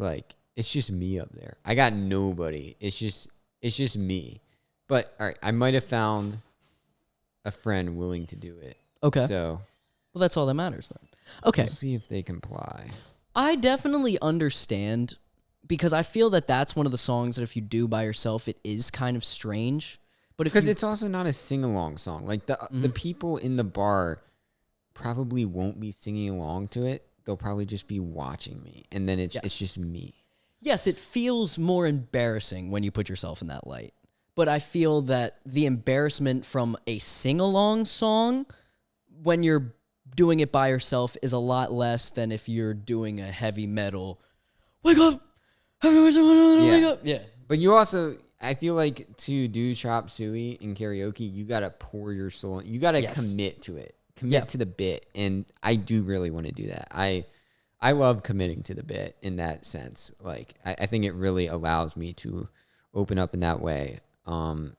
just me up there. I got nobody. It's just me. But all right, I might have found a friend willing to do it. Okay. So, well, that's all that matters then. Okay. We'll see if they comply. I definitely understand, because I feel that that's one of the songs that if you do by yourself, it is kind of strange. But because it's also not a sing-along song. Like the people in the bar probably won't be singing along to it. They'll probably just be watching me, and then it's just me. Yes, it feels more embarrassing when you put yourself in that light. But I feel that the embarrassment from a sing-along song, when you're doing it by yourself, is a lot less than if you're doing a heavy metal, wake up, everyone's wake up. Yeah. But you also, I feel like to do Chop Suey in karaoke, you got to pour your soul in. You got to commit to it. Commit to the bit. And I do really want to do that. I love committing to the bit in that sense. Like, I think it really allows me to open up in that way. I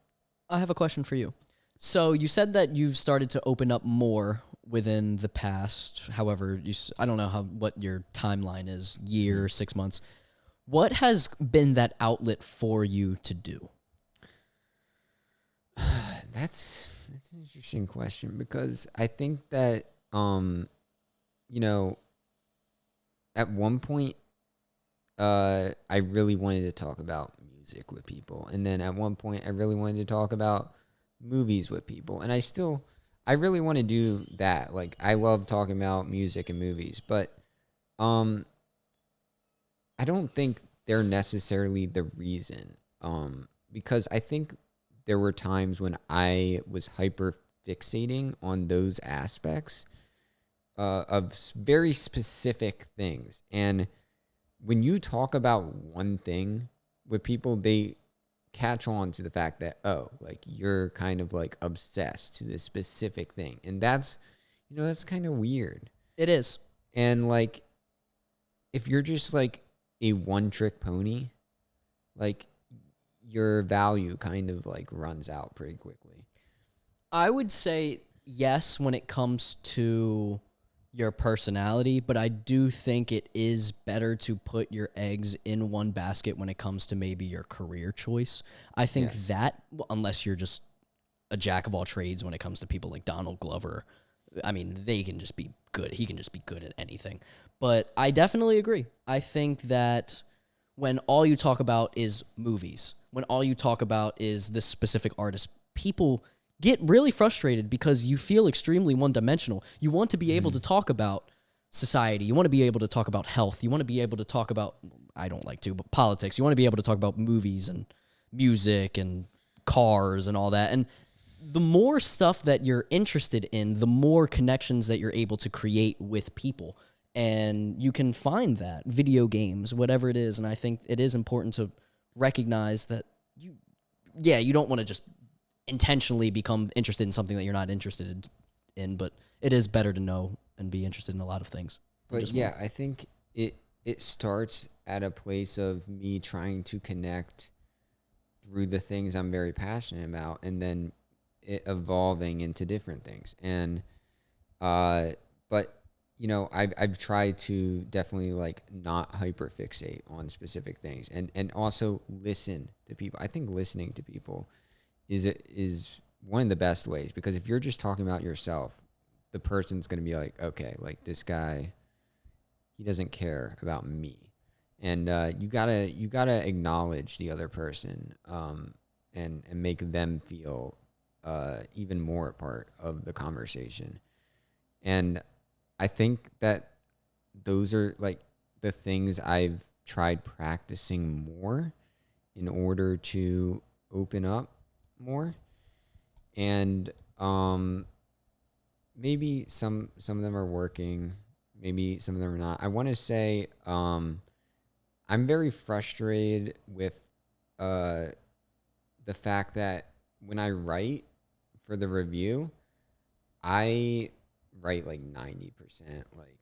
have a question for you. So you said that you've started to open up more within the past, however, I don't know what your timeline is, year, 6 months. What has been that outlet for you to do? That's an interesting question, because I think that, at one point, I really wanted to talk about music with people. And then at one point, I really wanted to talk about movies with people. And I still I really want to do that. Like, I love talking about music and movies, but um, I don't think they're necessarily the reason. Because I think there were times when I was hyper fixating on those aspects of very specific things. And when you talk about one thing with people, they catch on to the fact that, oh, like you're kind of like obsessed to this specific thing. And that's, that's kind of weird. It is. And like, if you're just like a one trick pony, like your value kind of like runs out pretty quickly. I would say yes when it comes to your personality, but I do think it is better to put your eggs in one basket when it comes to maybe your career choice. I think that, unless you're just a jack of all trades when it comes to people like Donald Glover, I mean, they can just be good. He can just be good at anything. But I definitely agree. I think that when all you talk about is movies, when all you talk about is this specific artist, people get really frustrated because you feel extremely one-dimensional. You want to be able to talk about society. You want to be able to talk about health. You want to be able to talk about, I don't like to, but politics. You want to be able to talk about movies and music and cars and all that. And the more stuff that you're interested in, the more connections that you're able to create with people. And you can find that, video games, whatever it is. And I think it is important to recognize that you don't want to just intentionally become interested in something that you're not interested in, but it is better to know and be interested in a lot of things. But yeah, I think it starts at a place of me trying to connect through the things I'm very passionate about, and then it evolving into different things. And but I've tried to definitely like not hyperfixate on specific things, and also listen to people. I think listening to people is one of the best ways, because if you're just talking about yourself, the person's going to be like, okay, like this guy, he doesn't care about me. And you gotta acknowledge the other person, and make them feel even more a part of the conversation. And I think that those are like the things I've tried practicing more in order to open up more. And maybe some of them are working, maybe some of them are not. I want to say I'm very frustrated with the fact that when I write for the review, I write like 90% like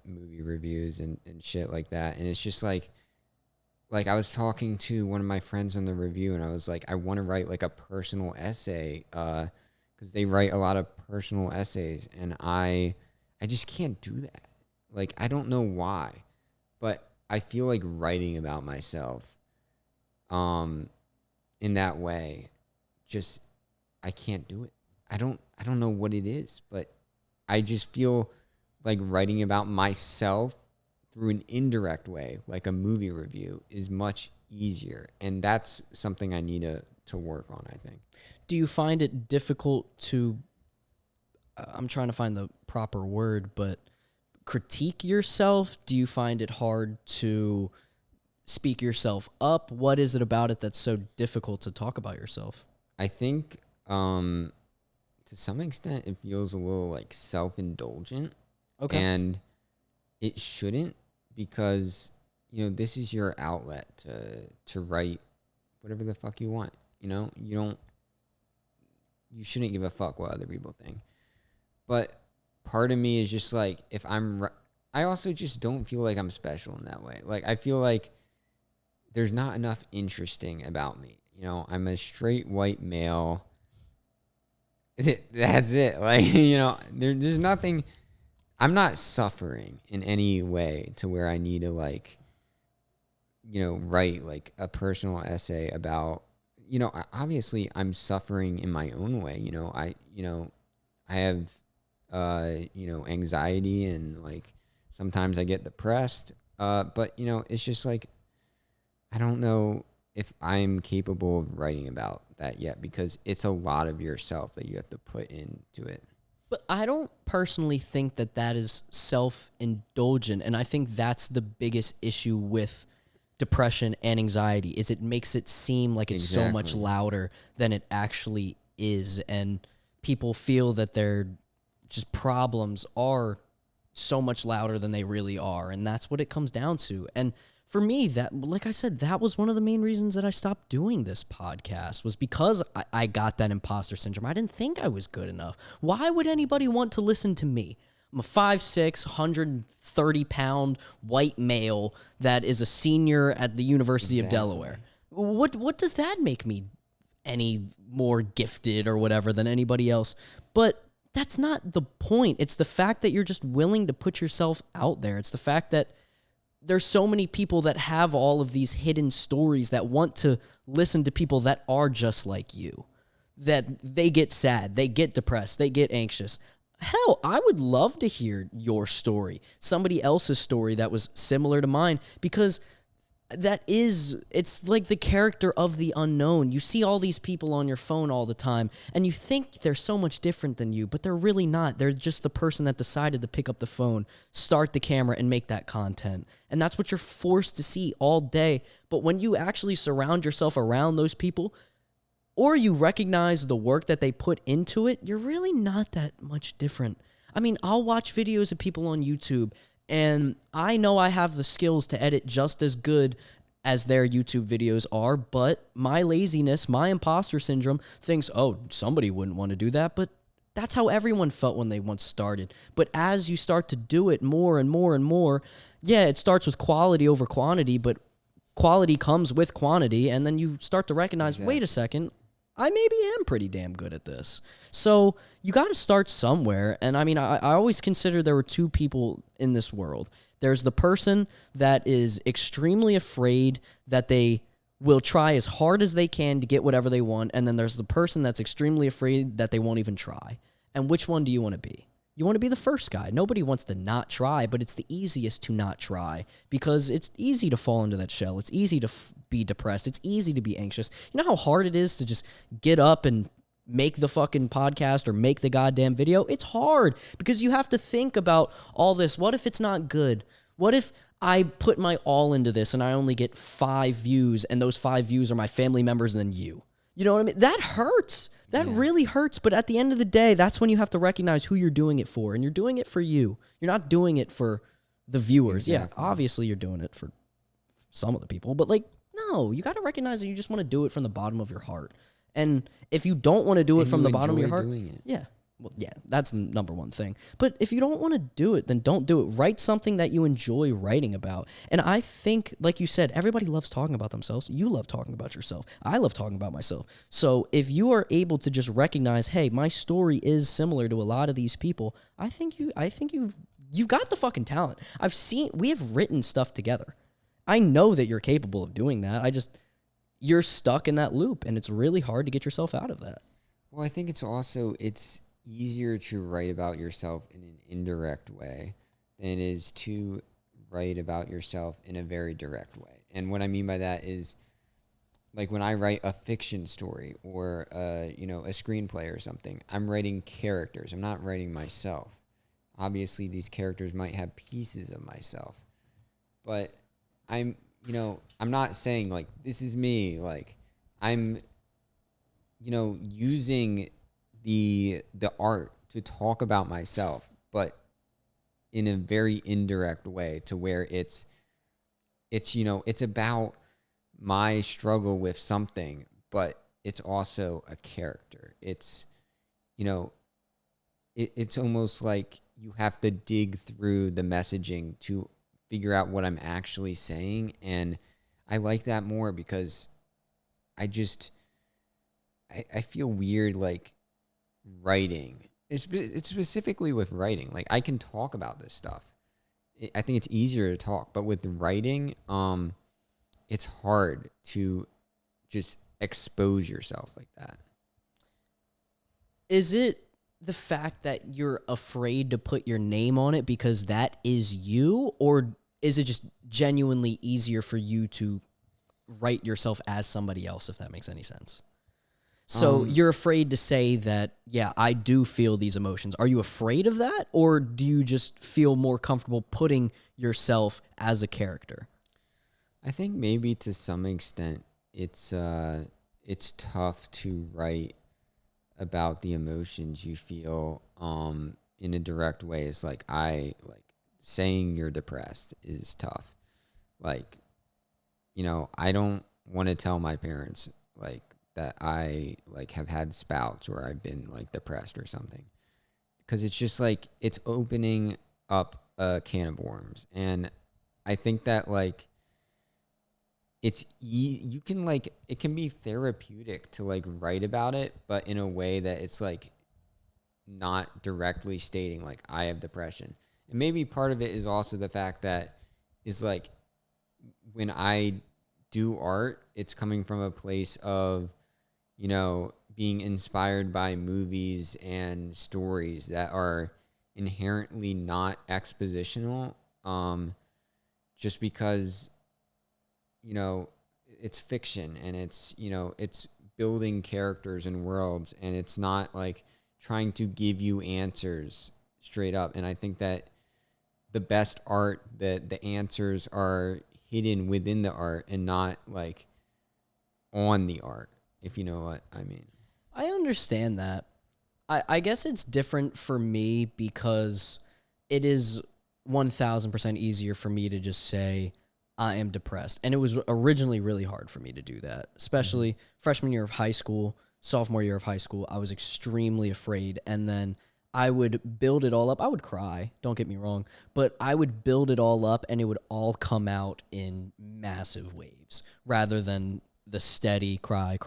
movie reviews and shit like that. And it's just like I was talking to one of my friends on the review, and I was like, I want to write like a personal essay, because they write a lot of personal essays, and I just can't do that. Like, I don't know why, but I feel like writing about myself in that way, just I can't do it. I don't know what it is, but I just feel like writing about myself through an indirect way, like a movie review, is much easier. And that's something I need to work on, I think. Do you find it difficult to, I'm trying to find the proper word, but critique yourself? Do you find it hard to speak yourself up? What is it about it that's so difficult to talk about yourself? I think to some extent it feels a little like self-indulgent. Okay. And it shouldn't, because this is your outlet to write whatever the fuck you want. You shouldn't give a fuck what other people think. But part of me is just like, if I also just don't feel like I'm special in that way. Like, I feel like there's not enough interesting about me. I'm a straight white male. That's it. Like, there's nothing. I'm not suffering in any way to where I need to like, write like a personal essay about, obviously I'm suffering in my own way. I have, anxiety, and like sometimes I get depressed. But it's just like, I don't know if I'm capable of writing about that yet because it's a lot of yourself that you have to put into it. But I don't personally think that that is self-indulgent, and I think that's the biggest issue with depression and anxiety is it makes it seem like it's so much louder than it actually is, and people feel that their just problems are so much louder than they really are, and that's what it comes down to. And for me, that, like I said, that was one of the main reasons that I stopped doing this podcast was because I got that imposter syndrome. I didn't think I was good enough. Why would anybody want to listen to me? I'm a 5'6", 130-pound white male that is a senior at the University of Delaware. What does that make me any more gifted or whatever than anybody else? But that's not the point. It's the fact that you're just willing to put yourself out there. It's the fact that there's so many people that have all of these hidden stories that want to listen to people that are just like you, that they get sad, they get depressed, they get anxious. Hell, I would love to hear your story, somebody else's story that was similar to mine, because it's like the character of the unknown. You see all these people on your phone all the time, and you think they're so much different than you, but they're really not. They're just the person that decided to pick up the phone, start the camera, and make that content. And that's what you're forced to see all day. But when you actually surround yourself around those people, or you recognize the work that they put into it, you're really not that much different. I mean, I'll watch videos of people on YouTube, and I know I have the skills to edit just as good as their YouTube videos are, but my laziness, my imposter syndrome thinks, oh, somebody wouldn't want to do that, but that's how everyone felt when they once started. But as you start to do it more and more and more, yeah, it starts with quality over quantity, but quality comes with quantity, and then you start to recognize, wait a second, I maybe am pretty damn good at this. So you got to start somewhere. And I mean, I always consider there were two people in this world. There's the person that is extremely afraid that they will try as hard as they can to get whatever they want. And then there's the person that's extremely afraid that they won't even try. And which one do you want to be? You want to be the first guy. Nobody wants to not try, but it's the easiest to not try because it's easy to fall into that shell. It's easy to be depressed. It's easy to be anxious. You know how hard it is to just get up and make the fucking podcast or make the goddamn video? It's hard because you have to think about all this. What if it's not good? What if I put my all into this and I only get 5 views and those 5 views are my family members and then you? You know what I mean? That hurts. That really hurts. But at the end of the day, that's when you have to recognize who you're doing it for. And you're doing it for you. You're not doing it for the viewers. Exactly. Yeah, obviously you're doing it for some of the people. But, like, no, you got to recognize that you just want to do it from the bottom of your heart. And if you don't want to do it from the bottom of your heart, yeah. Well, yeah, that's the number one thing. But if you don't want to do it, then don't do it. Write something that you enjoy writing about. And I think, like you said, everybody loves talking about themselves. You love talking about yourself. I love talking about myself. So if you are able to just recognize, hey, my story is similar to a lot of these people, I think you've got the fucking talent. We have written stuff together. I know that you're capable of doing that. You're stuck in that loop, and it's really hard to get yourself out of that. Well, I think it's easier to write about yourself in an indirect way than it is to write about yourself in a very direct way. And what I mean by that is, like, when I write a fiction story or a screenplay or something, I'm writing characters. I'm not writing myself. Obviously, these characters might have pieces of myself, but I'm not saying, like, this is me. Like, I'm, using the art to talk about myself, but in a very indirect way, to where it's about my struggle with something, but it's also a character. It's it's almost like you have to dig through the messaging to figure out what I'm actually saying, and I like that more because I feel weird, like, writing. It's specifically with writing. Like, I can talk about this stuff. I think it's easier to talk, but with writing, it's hard to just expose yourself like that. Is it the fact that you're afraid to put your name on it because that is you, or is it just genuinely easier for you to write yourself as somebody else, if that makes any sense? So you're afraid to say that, yeah, I do feel these emotions. Are you afraid of that? Or do you just feel more comfortable putting yourself as a character? I think maybe to some extent it's tough to write about the emotions you feel in a direct way. It's like saying you're depressed is tough. Like, I don't want to tell my parents like that I like have had spouts where I've been like depressed or something, because it's just like it's opening up a can of worms. And I think that like you can like, it can be therapeutic to like write about it, but in a way that it's like not directly stating like I have depression. And maybe part of it is also the fact that is like when I do art, it's coming from a place of, being inspired by movies and stories that are inherently not expositional, just because, it's fiction and it's building characters and worlds, and it's not like trying to give you answers straight up. And I think that the best art, that the answers are hidden within the art and not like on the art, if you know what I mean. I understand that. I guess it's different for me because it is 1000% easier for me to just say I am depressed. And it was originally really hard for me to do that, especially freshman year of high school, sophomore year of high school. I was extremely afraid. And then I would build it all up. I would cry, don't get me wrong, but I would build it all up and it would all come out in massive waves rather than the steady cry.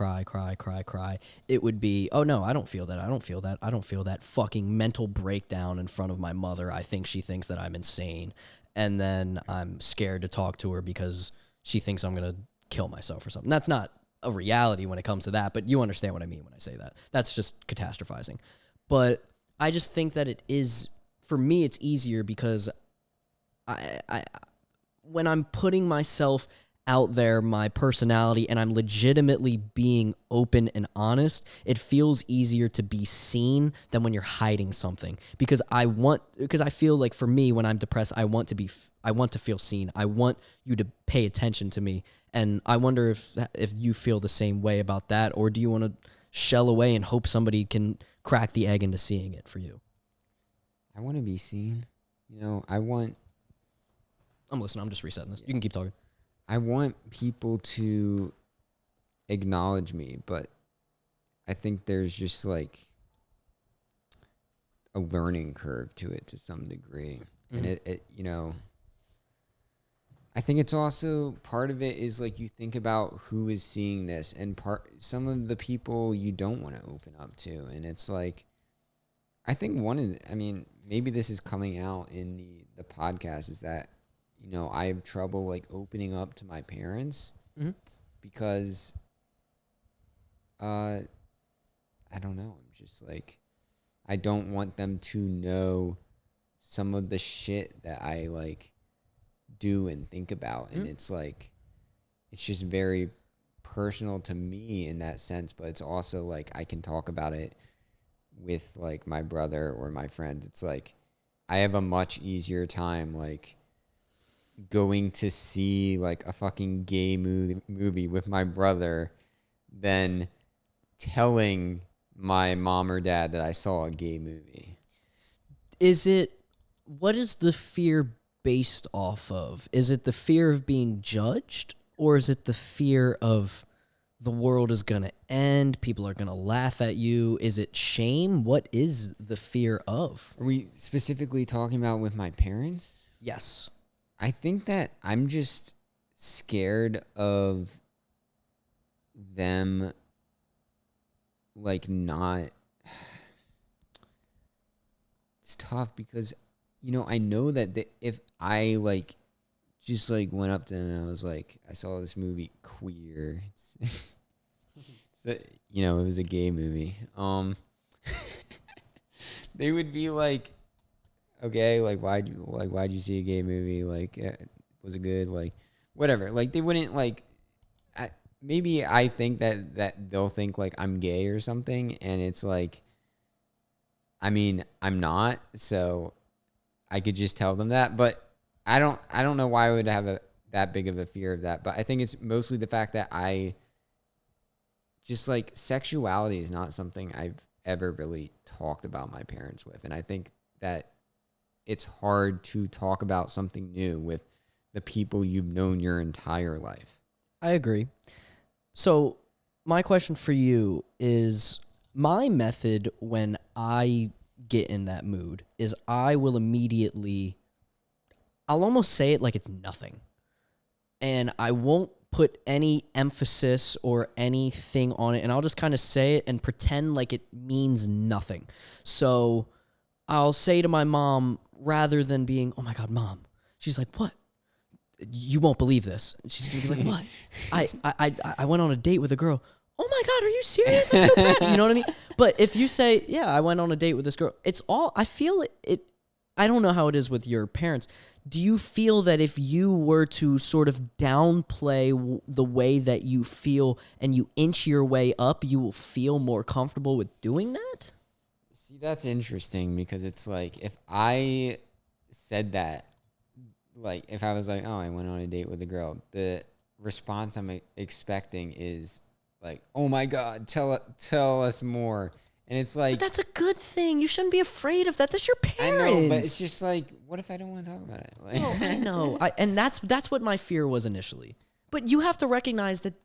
It would be, oh no, I don't feel that. I don't feel that fucking mental breakdown in front of my mother. I think she thinks that I'm insane. And then I'm scared to talk to her because she thinks I'm going to kill myself or something. That's not a reality when it comes to that, but you understand what I mean when I say that. That's just catastrophizing. But I just think that it is, for me, it's easier because I when I'm putting myself out there, my personality, and I'm legitimately being open and honest, it feels easier to be seen than when you're hiding something. Because I feel like for me, when I'm depressed, I want to feel seen. I want you to pay attention to me. And I wonder if you feel the same way about that, or do you want to shell away and hope somebody can crack the egg into seeing it for you? I want to be seen. I'm listening. I'm just resetting this. You can keep talking. I want people to acknowledge me, but I think there's just like a learning curve to it to some degree. Mm-hmm. And I think it's also part of it is like you think about who is seeing this, and some of the people you don't want to open up to. And it's like, I think maybe this is coming out in the podcast, is that, I have trouble like opening up to my parents because, I don't know. I'm just like, I don't want them to know some of the shit that I like do and think about. And it's like, it's just very personal to me in that sense, but it's also like, I can talk about it with like my brother or my friends. It's like, I have a much easier time, like, going to see like a fucking gay movie with my brother than telling my mom or dad that I saw a gay movie. What is the fear based off of? Is it the fear of being judged, or is it the fear of the world is going to end, people are going to laugh at you? Is it shame? What is the fear of? Are we specifically talking about with my parents? Yes. I think that I'm just scared of them, like, not. It's tough because, I know that if I, like, just, like, went up to them and I was like, I saw this movie, Queer. So, it was a gay movie. They would be like, okay, like, why'd you see a gay movie? Like, was it good? Like, whatever. Like, they wouldn't, like, maybe I think that they'll think like I'm gay or something, and it's like, I mean, I'm not, so I could just tell them that, but I don't know why I would have that big of a fear of that, but I think it's mostly the fact that I just like sexuality is not something I've ever really talked about my parents with, and I think that it's hard to talk about something new with the people you've known your entire life. I agree. So my question for you is, my method when I get in that mood is I will immediately, I'll almost say it like it's nothing. And I won't put any emphasis or anything on it. And I'll just kind of say it and pretend like it means nothing. So I'll say to my mom, rather than being, oh my God, Mom, she's like, what? You won't believe this. She's going to be like, what? I went on a date with a girl. Oh my God, are you serious? I'm so proud. You know what I mean? But if you say, yeah, I went on a date with this girl, it's all, I feel it, I don't know how it is with your parents. Do you feel that if you were to sort of downplay the way that you feel and you inch your way up, you will feel more comfortable with doing that? See, that's interesting because it's like if I said that, like if I was like, oh, I went on a date with a girl, the response I'm expecting is like, oh my God, tell us more. And it's like, but that's a good thing. You shouldn't be afraid of that. That's your parents. I know, but it's just like, what if I don't want to talk about it? Like, no, I know. And that's what my fear was initially. But you have to recognize that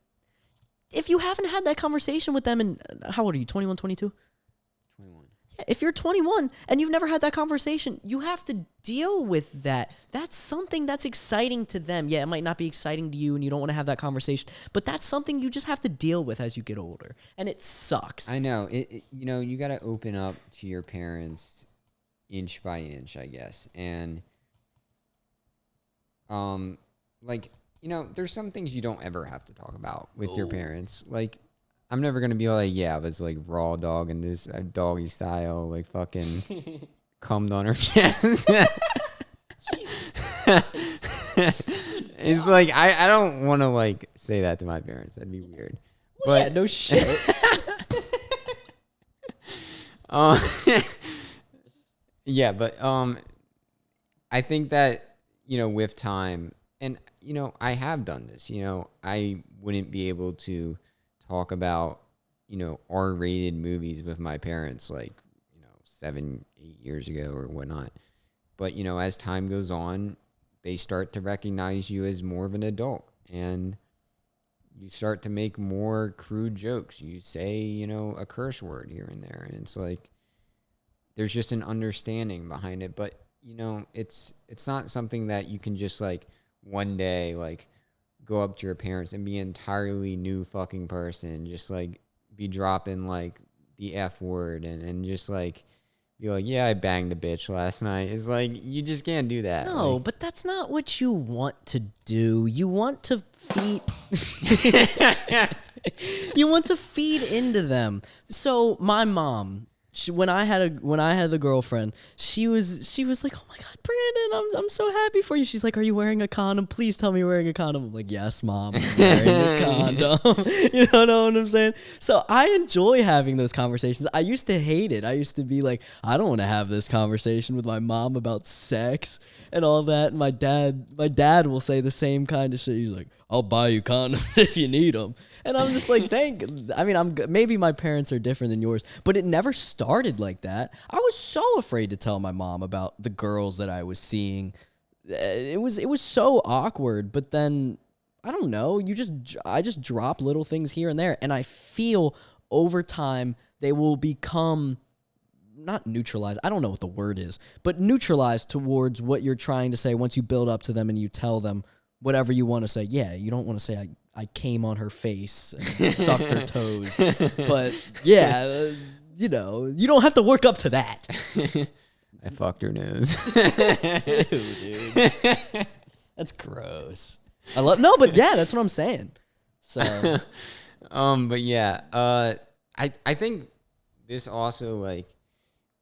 if you haven't had that conversation with them, and how old are you, 21, 22? 21. Yeah, if you're 21 and you've never had that conversation, you have to deal with that. That's something that's exciting to them. Yeah, it might not be exciting to you and you don't want to have that conversation, but that's something you just have to deal with as you get older. And it sucks. I know. You got to open up to your parents inch by inch, I guess. And, there's some things you don't ever have to talk about with your parents. Like, I'm never going to be like, yeah, I was like raw dog in this doggy style, like fucking cummed on her chest. It's like, I don't want to like say that to my parents. That'd be weird. Well, but yeah, no shit. Yeah, but I think that, with time, and, I have done this, I wouldn't be able to talk about, R-rated movies with my parents like, 7-8 years ago or whatnot. But, as time goes on, they start to recognize you as more of an adult and you start to make more crude jokes. You say, a curse word here and there. And it's like, there's just an understanding behind it. But, it's not something that you can just like one day, like, go up to your parents and be an entirely new fucking person, just like be dropping like the F word and just like be like, yeah, I banged a bitch last night. It's like, you just can't do that. No, like, but that's not what you want to do. You want to feed you want to feed into them. So my mom, when I had the girlfriend, she was like, oh my God, Brandon, I'm so happy for you. She's like, are you wearing a condom? Please tell me you're wearing a condom. I'm like, yes, Mom, I'm wearing a condom. You know what I'm saying? So I enjoy having those conversations. I used to hate it. I used to be like, I don't want to have this conversation with my mom about sex and all that. And my dad will say the same kind of shit. He's like, I'll buy you condoms if you need them. And I'm just like, maybe my parents are different than yours, but it never started like that. I was so afraid to tell my mom about the girls that I was seeing. It was so awkward, but then I don't know, I just drop little things here and there, and I feel over time they will become not neutralized. I don't know what the word is, but neutralized towards what you're trying to say once you build up to them and you tell them whatever you want to say. Yeah, you don't want to say I came on her face and sucked her toes. But yeah, you don't have to work up to that. I fucked her nose. Ew, dude. That's gross. But yeah, that's what I'm saying. So but yeah, I think this also like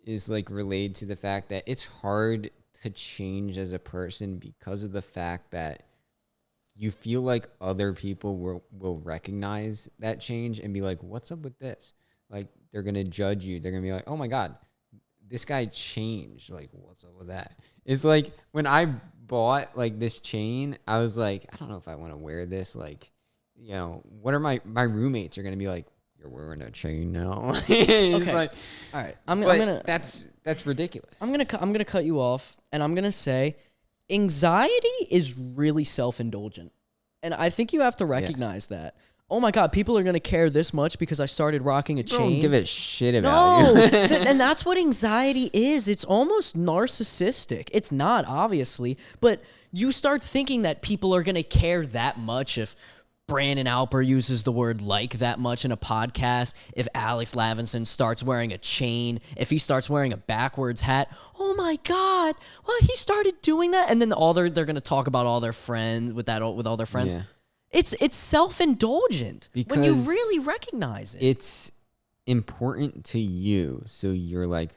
is like related to the fact that it's hard to change as a person because of the fact that you feel like other people will recognize that change and be like, what's up with this? Like, they're going to judge you. They're going to be like, oh my God, this guy changed. Like, what's up with that? It's like when I bought like this chain, I was like, I don't know if I want to wear this. Like, you know, what are my roommates are going to be like, you're wearing a chain now. It's Okay. like, All right. I'm gonna. that's ridiculous. I'm gonna cut you off, and I'm gonna say, anxiety is really self-indulgent, and I think you have to recognize that. Oh my God, people are gonna care this much because I started rocking a People chain. don't give a shit about you. And that's what anxiety is. It's almost narcissistic. It's not, obviously, but you start thinking that people are gonna care that much if Brandon Alper uses the word like that much in a podcast, if Alex Lavinson starts wearing a chain, if he starts wearing a backwards hat. Oh my God, well, he started doing that. And then they're going to talk about all their friends with all their friends. Yeah. It's self-indulgent when you Because really recognize it. It's important to you. So you're like,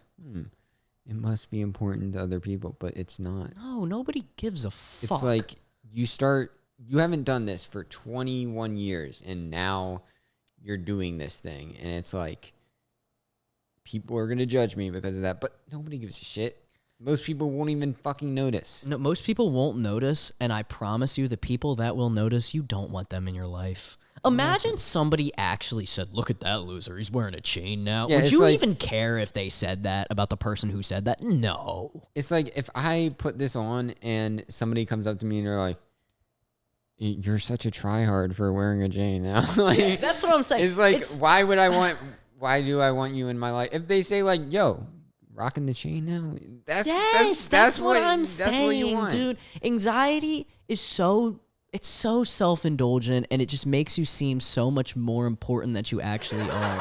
it must be important to other people, but it's not. No, nobody gives a fuck. It's like you haven't done this for 21 years and now you're doing this thing. And it's like, people are going to judge me because of that, but nobody gives a shit. Most people won't even fucking notice. No, most people won't notice, and I promise you, the people that will notice, you don't want them in your life. Imagine somebody actually said, look at that loser, he's wearing a chain now. Yeah, Would it's you like- even care if they said that about the person who said that? No. It's like if I put this on and somebody comes up to me and they're like, you're such a tryhard for wearing a chain now. Like, That's what I'm saying. it's like, why do I want you in my life? If they say like, yo, rocking the chain now, that's what I'm that's saying, what you want. dude. Anxiety is so self-indulgent, and it just makes you seem so much more important than you actually are.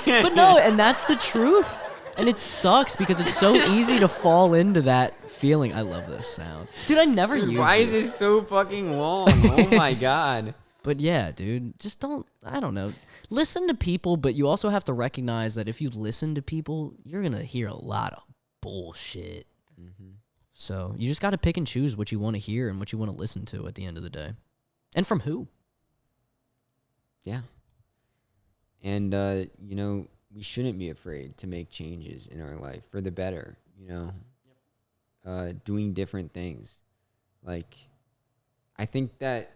But no, and that's the truth. And it sucks because it's so easy to fall into that feeling. I love this sound. Dude, I never use Why it. is it so fucking long? Oh my God. But yeah, dude, just I don't know. Listen to people, but you also have to recognize that if you listen to people, you're going to hear a lot of bullshit. Mm-hmm. So you just got to pick and choose what you want to hear and what you want to listen to at the end of the day. And from who? Yeah. And, we shouldn't be afraid to make changes in our life for the better, doing different things. Like, I think that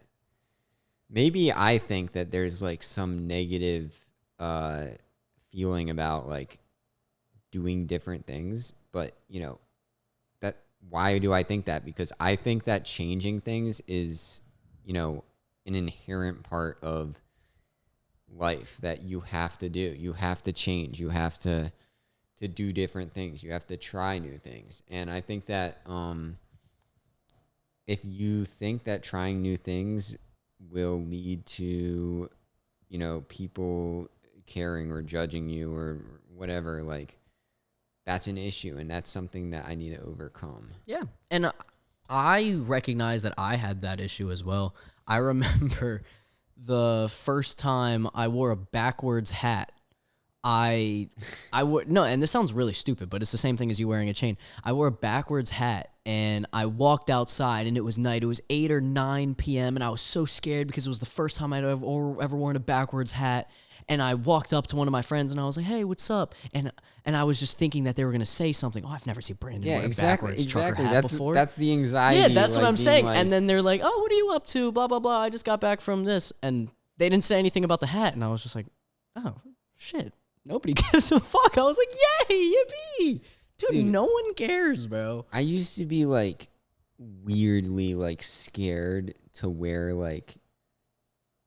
there's like some negative feeling about like doing different things, but why do I think that? Because I think that changing things is, an inherent part of life that you have to do. You have to change. You have to do different things. You have to try new things. And I think that if you think that trying new things will lead to, people caring or judging you or whatever, like, that's an issue, and that's something that I need to overcome. Yeah. And I recognize that I had that issue as well. I remember the first time I wore a backwards hat. I wore, no, and this sounds really stupid, but it's the same thing as you wearing a chain. I wore a backwards hat, and I walked outside, and it was night. It was 8 or 9 p.m., and I was so scared because it was the first time I'd ever worn a backwards hat. And I walked up to one of my friends, and I was like, hey, what's up? And I was just thinking that they were going to say something. Oh, I've never seen Brandon wear a backwards trucker hat before. That's the anxiety. Yeah, that's like, what I'm saying. like, And then they're like, oh, what are you up to? Blah, blah, blah. I just got back from this. And they didn't say anything about the hat. And I was just like, oh, shit. Nobody gives a fuck. I was like, yay, yippee. Dude, no one cares, bro. I used to be, like, weirdly, like, scared to wear, like,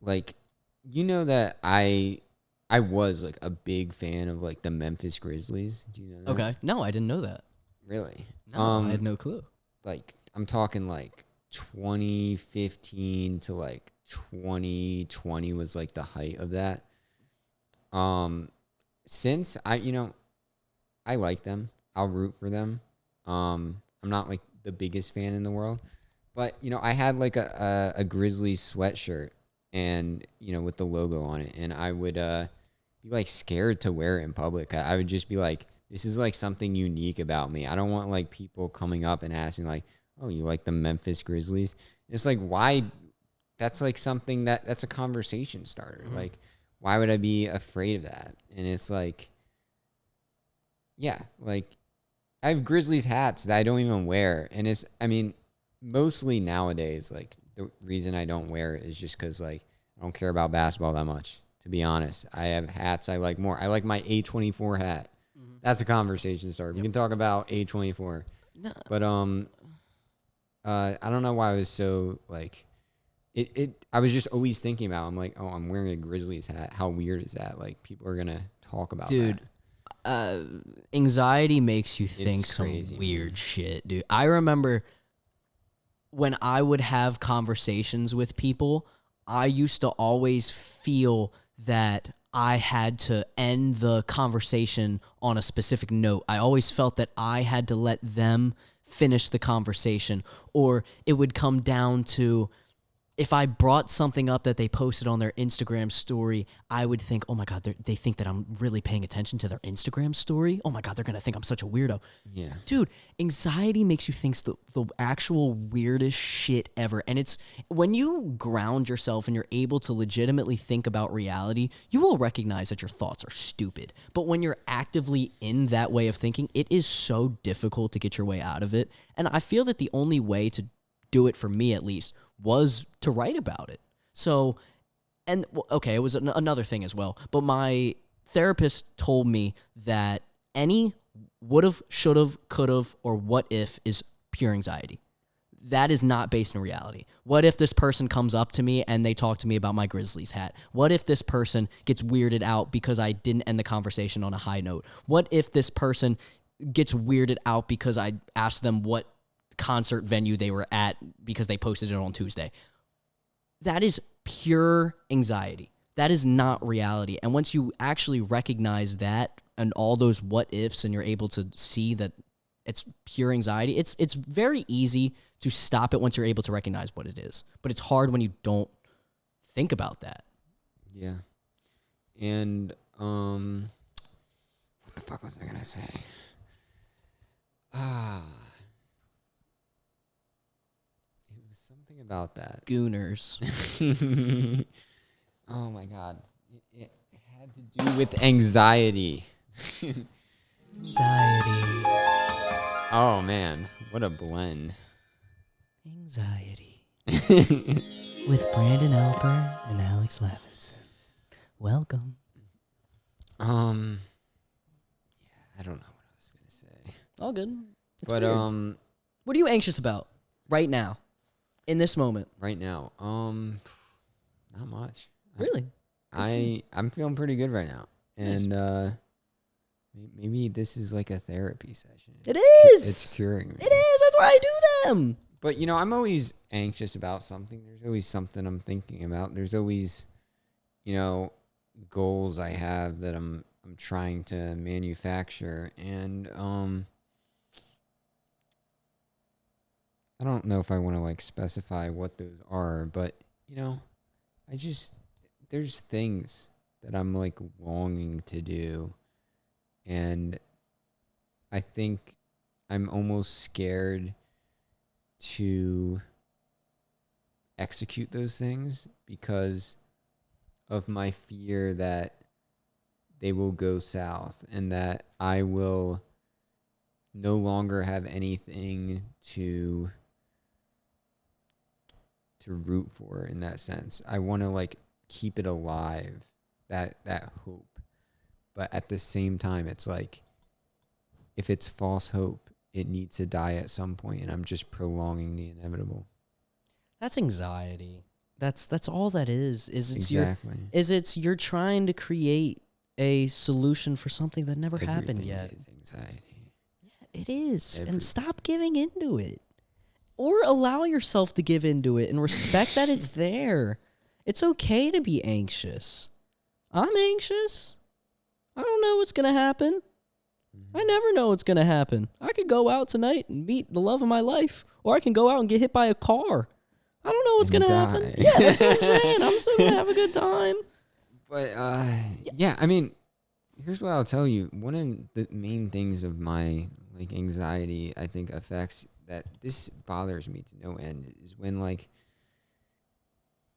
that I was, like, a big fan of, like, the Memphis Grizzlies. Do you know that? Okay. No, I didn't know that. Really? No, I had no clue. Like, I'm talking, like, 2015 to, like, 2020 was, like, the height of that. Since I like them, I'll root for them. I'm not, like, the biggest fan in the world. But, I had, like, a Grizzlies sweatshirt and, with the logo on it. And I would be, like, scared to wear it in public. I would just be like, this is, like, something unique about me. I don't want, like, people coming up and asking, like, oh, you like the Memphis Grizzlies? It's like, why? That's like something that's a conversation starter. Like, why would I be afraid of that? And it's like, yeah, like I have Grizzlies hats that I don't even wear. And mostly nowadays, like the reason I don't wear it is just because like I don't care about basketball that much, to be honest. I have hats I like more. I like my A24 hat. That's a conversation starter. We can talk about A24. No. But I don't know why I was so like I was just always thinking about, I'm like, oh, I'm wearing a Grizzlies hat. How weird is that? Like, people are gonna talk about dude, that. Anxiety makes you think It's some crazy, weird man. shit, dude. I remember when I would have conversations with people, I used to always feel that I had to end the conversation on a specific note. I always felt that I had to let them finish the conversation, or it would come down to, if I brought something up that they posted on their Instagram story, I would think, oh my God, they think that I'm really paying attention to their Instagram story. Oh my God, they're going to think I'm such a weirdo. Yeah. Dude, anxiety makes you think the actual weirdest shit ever. And it's when you ground yourself and you're able to legitimately think about reality, you will recognize that your thoughts are stupid. But when you're actively in that way of thinking, it is so difficult to get your way out of it. And I feel that the only way to do it, for me at least, was to write about it. So, and okay, it was another thing as well. But my therapist told me that any would've, should've, could've, or what if is pure anxiety. That is not based in reality. What if this person comes up to me and they talk to me about my Grizzlies hat? What if this person gets weirded out because I didn't end the conversation on a high note? What if this person gets weirded out because I asked them what concert venue they were at because they posted it on Tuesday? That is pure anxiety. That is not reality. And once you actually recognize that and all those what ifs, and you're able to see that it's pure anxiety, it's very easy to stop it once you're able to recognize what it is. But it's hard when you don't think about that. Yeah. And what the fuck was I gonna say? It was something about that. Gooners. Oh my God. It had to do with anxiety. Anxiety. Oh man, what a blend. Anxiety. With Brandon Alper and Alex Lavinson. Welcome. Yeah, I don't know what I was gonna say. All good. It's But weird. What are you anxious about right now? In this moment? right now, not much. Really? I'm feeling pretty good right now. Nice. And maybe this is like a therapy session. It is. It's curing me. It is. That's why I do them. But I'm always anxious about something. There's always something I'm thinking about. There's always, goals I have that I'm trying to manufacture. And I don't know if I want to like specify what those are, but there's things that I'm like longing to do, and I think I'm almost scared to execute those things because of my fear that they will go south and that I will no longer have anything to root for in that sense. I want to like keep it alive, that hope. But at the same time, it's like, if it's false hope, it needs to die at some point, and I'm just prolonging the inevitable. That's anxiety. That's all that is. Exactly. You're trying to create a solution for something that never happened yet. Is anxiety. Yeah, it is. Everything. And stop giving into it. Or allow yourself to give into it and respect that it's there. It's okay to be anxious. I'm anxious. I don't know what's going to happen. I never know what's going to happen. I could go out tonight and meet the love of my life, or I can go out and get hit by a car. I don't know what's going to happen. Yeah, that's what I'm saying. I'm still going to have a good time. But, yeah, I mean, here's what I'll tell you. One of the main things of my, like, anxiety, I think, affects that this bothers me to no end is when, like,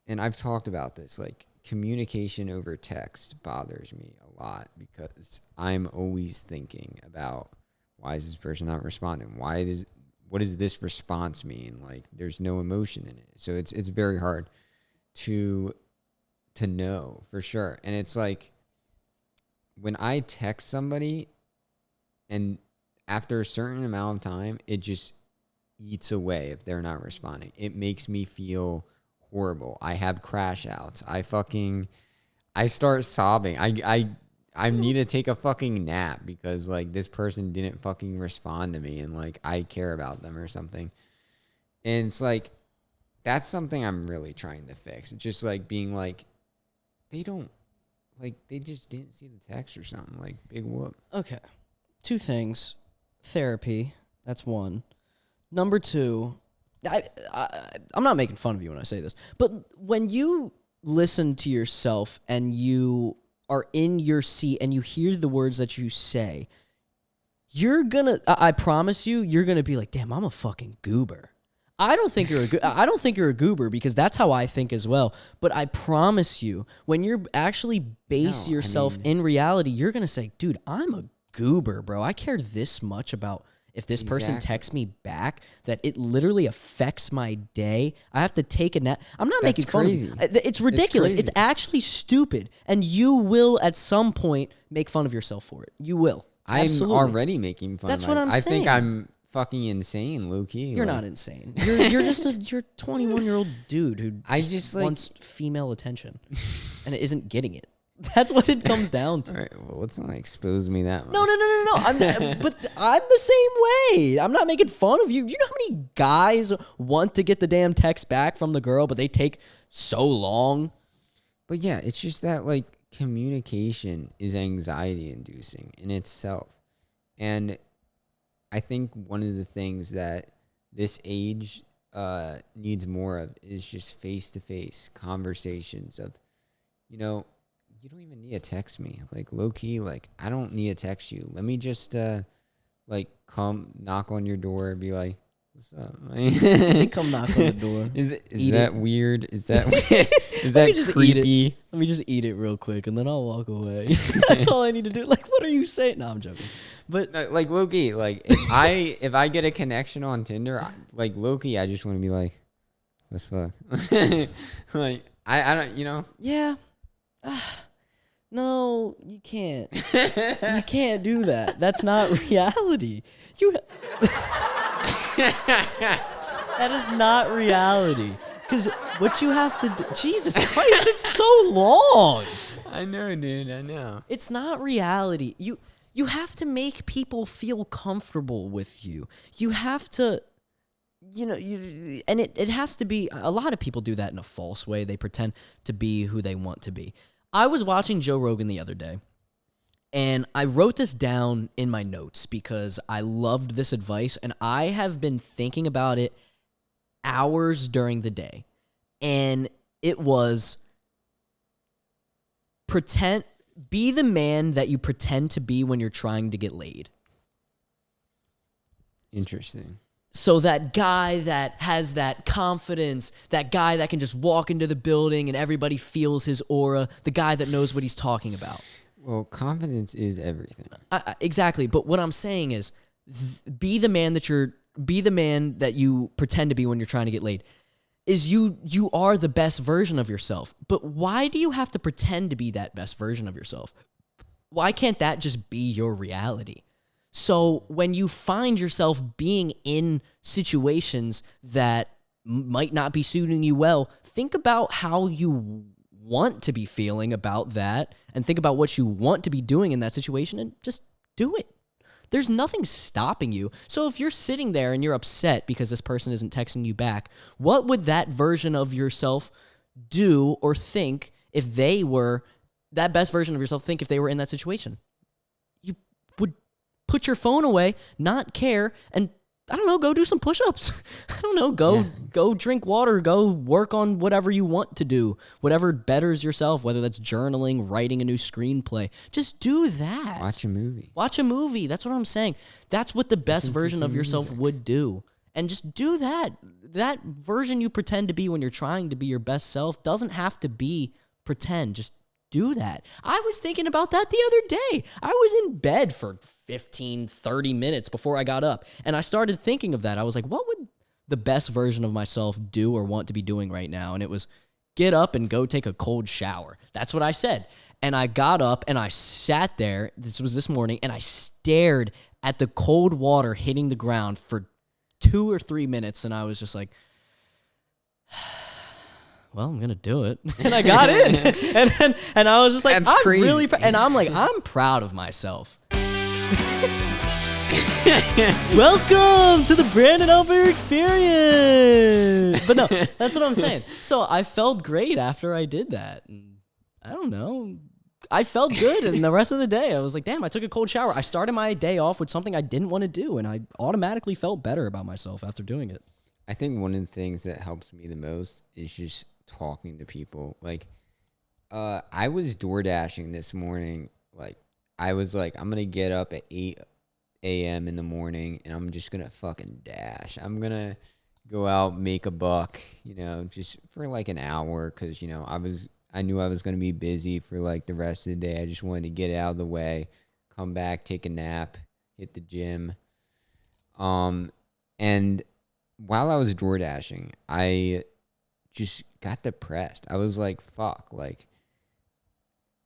and I've talked about this, like, communication over text bothers me a lot because I'm always thinking about, why is this person not responding? What does this response mean? Like, there's no emotion in it. So it's very hard to know for sure. And it's like, when I text somebody and after a certain amount of time, it just eats away if they're not responding. It makes me feel horrible. I have crash outs. I start sobbing. I need to take a fucking nap because, like, this person didn't fucking respond to me and, like, I care about them or something. And it's like, that's something I'm really trying to fix. It's just like being like, they just didn't see the text or something. Like, big whoop. Okay. 2 things. Therapy. That's 1. Number 2, I'm not making fun of you when I say this, but when you listen to yourself and you are in your seat and you hear the words that you say, I promise you're gonna be like, damn, I'm a fucking goober. I don't think you're a goober because that's how I think as well. But I promise you, when you're actually yourself in reality, you're gonna say, dude, I'm a goober, bro. I care this much about if this person texts me back that it literally affects my day. I have to take a nap. I'm not making fun of you. It's ridiculous. It's actually stupid. And you will at some point make fun of yourself for it. You will. I'm Absolutely. already making fun That's of what I'm saying. I think I'm fucking insane, low key. You're not insane. You're just you're 21-year-old dude who wants female attention and isn't getting it. That's what it comes down to. All right, well, let's not expose me that much. No. But I'm the same way. I'm not making fun of you. You know how many guys want to get the damn text back from the girl, but they take so long? But yeah, it's just that, like, communication is anxiety inducing in itself. And I think one of the things that this age needs more of is just face-to-face conversations of, you know, you don't even need to text me. Like, low-key, like, I don't need to text you. Let me just, like, come knock on your door and be like, what's up? Come knock on the door. Is that weird? Is that is that creepy? Let me just eat it real quick, and then I'll walk away. That's all I need to do. Like, what are you saying? No, I'm joking. But no, like, low-key, like, if I get a connection on Tinder, like, low-key, I just want to be like, let's fuck. Like, I don't, you know? Yeah. No, you can't. You can't do that. That's not reality. That is not reality. Because what you have to do... Jesus Christ, it's so long. I know, dude. I know. It's not reality. You have to make people feel comfortable with you. You have to... You know, and it has to be... A lot of people do that in a false way. They pretend to be who they want to be. I was watching Joe Rogan the other day, and I wrote this down in my notes because I loved this advice, and I have been thinking about it hours during the day. And it was, be the man that you pretend to be when you're trying to get laid. Interesting. So that guy that has that confidence, that guy that can just walk into the building and everybody feels his aura, the guy that knows what he's talking about. Well, confidence is everything. Exactly. But what I'm saying is, be the man that you pretend to be when you're trying to get laid. You are the best version of yourself. But why do you have to pretend to be that best version of yourself? Why can't that just be your reality? So when you find yourself being in situations that might not be suiting you well, think about how you want to be feeling about that and think about what you want to be doing in that situation and just do it. There's nothing stopping you. So if you're sitting there and you're upset because this person isn't texting you back, what would that version of yourself do or think if they were, that best version of yourself think if they were in that situation? You would put your phone away, not care, and I don't know, go do some push-ups. I don't know, go drink water, go work on whatever you want to do, whatever betters yourself, whether that's journaling, writing a new screenplay. Just do that. Watch a movie. Watch a movie. That's what I'm saying. That's what the best version of yourself would do. And just do that. That version you pretend to be when you're trying to be your best self doesn't have to be pretend. Just do that. I was thinking about that the other day. I was in bed for 15, 30 minutes before I got up. And I started thinking of that. I was like, what would the best version of myself do or want to be doing right now? And it was get up and go take a cold shower. That's what I said. And I got up and I sat there. This was this morning. And I stared at the cold water hitting the ground for 2 or 3 minutes, and I was just like, well, I'm gonna do it. And I got in. and I was just like, That's crazy. Really and I'm like, I'm proud of myself. Welcome to the Brandon Alper experience. But no, that's what I'm saying. So I felt great after I did that. And I don't know. I felt good, and the rest of the day, I was like, damn, I took a cold shower. I started my day off with something I didn't want to do, and I automatically felt better about myself after doing it. I think one of the things that helps me the most is just talking to people. Like, I was door dashing this morning. Like, I was like, I'm going to get up at 8 a.m. in the morning, and I'm just going to fucking dash. I'm going to go out, make a buck, just for like an hour, because, I knew I was going to be busy for like the rest of the day. I just wanted to get it out of the way, come back, take a nap, hit the gym. And while I was door dashing, I just got depressed. I was like, fuck, like,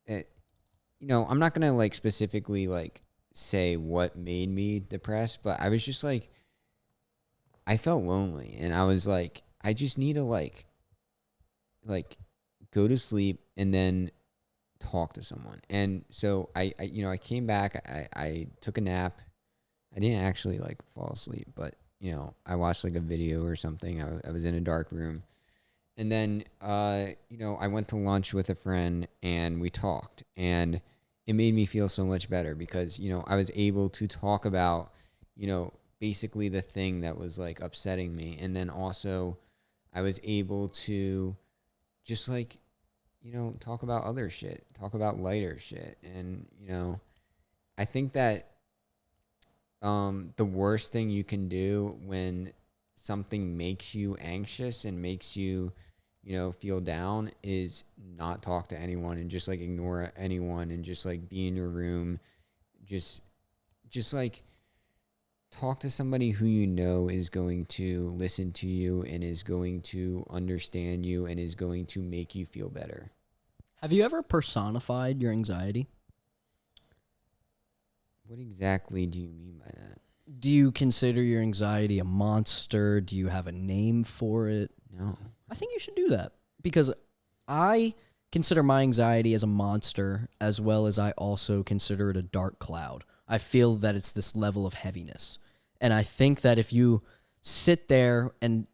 I'm not going to like specifically like say what made me depressed, but I was just like, I felt lonely, and I was like, I just need to like go to sleep and then talk to someone. And so I came back, I took a nap. I didn't actually like fall asleep, but I watched like a video or something. I was in a dark room. And then, I went to lunch with a friend and we talked, and it made me feel so much better because, I was able to talk about, basically the thing that was like upsetting me. And then also I was able to just like, talk about other shit, talk about lighter shit. And, I think that the worst thing you can do when something makes you anxious and makes you, feel down is not talk to anyone and just like ignore anyone and just like be in your room. Just like talk to somebody who is going to listen to you and is going to understand you and is going to make you feel better. Have you ever personified your anxiety? What exactly do you mean by that? Do you consider your anxiety a monster? Do you have a name for it? No. I think you should do that because I consider my anxiety as a monster as well as I also consider it a dark cloud. I feel that it's this level of heaviness. And I think that if you sit there and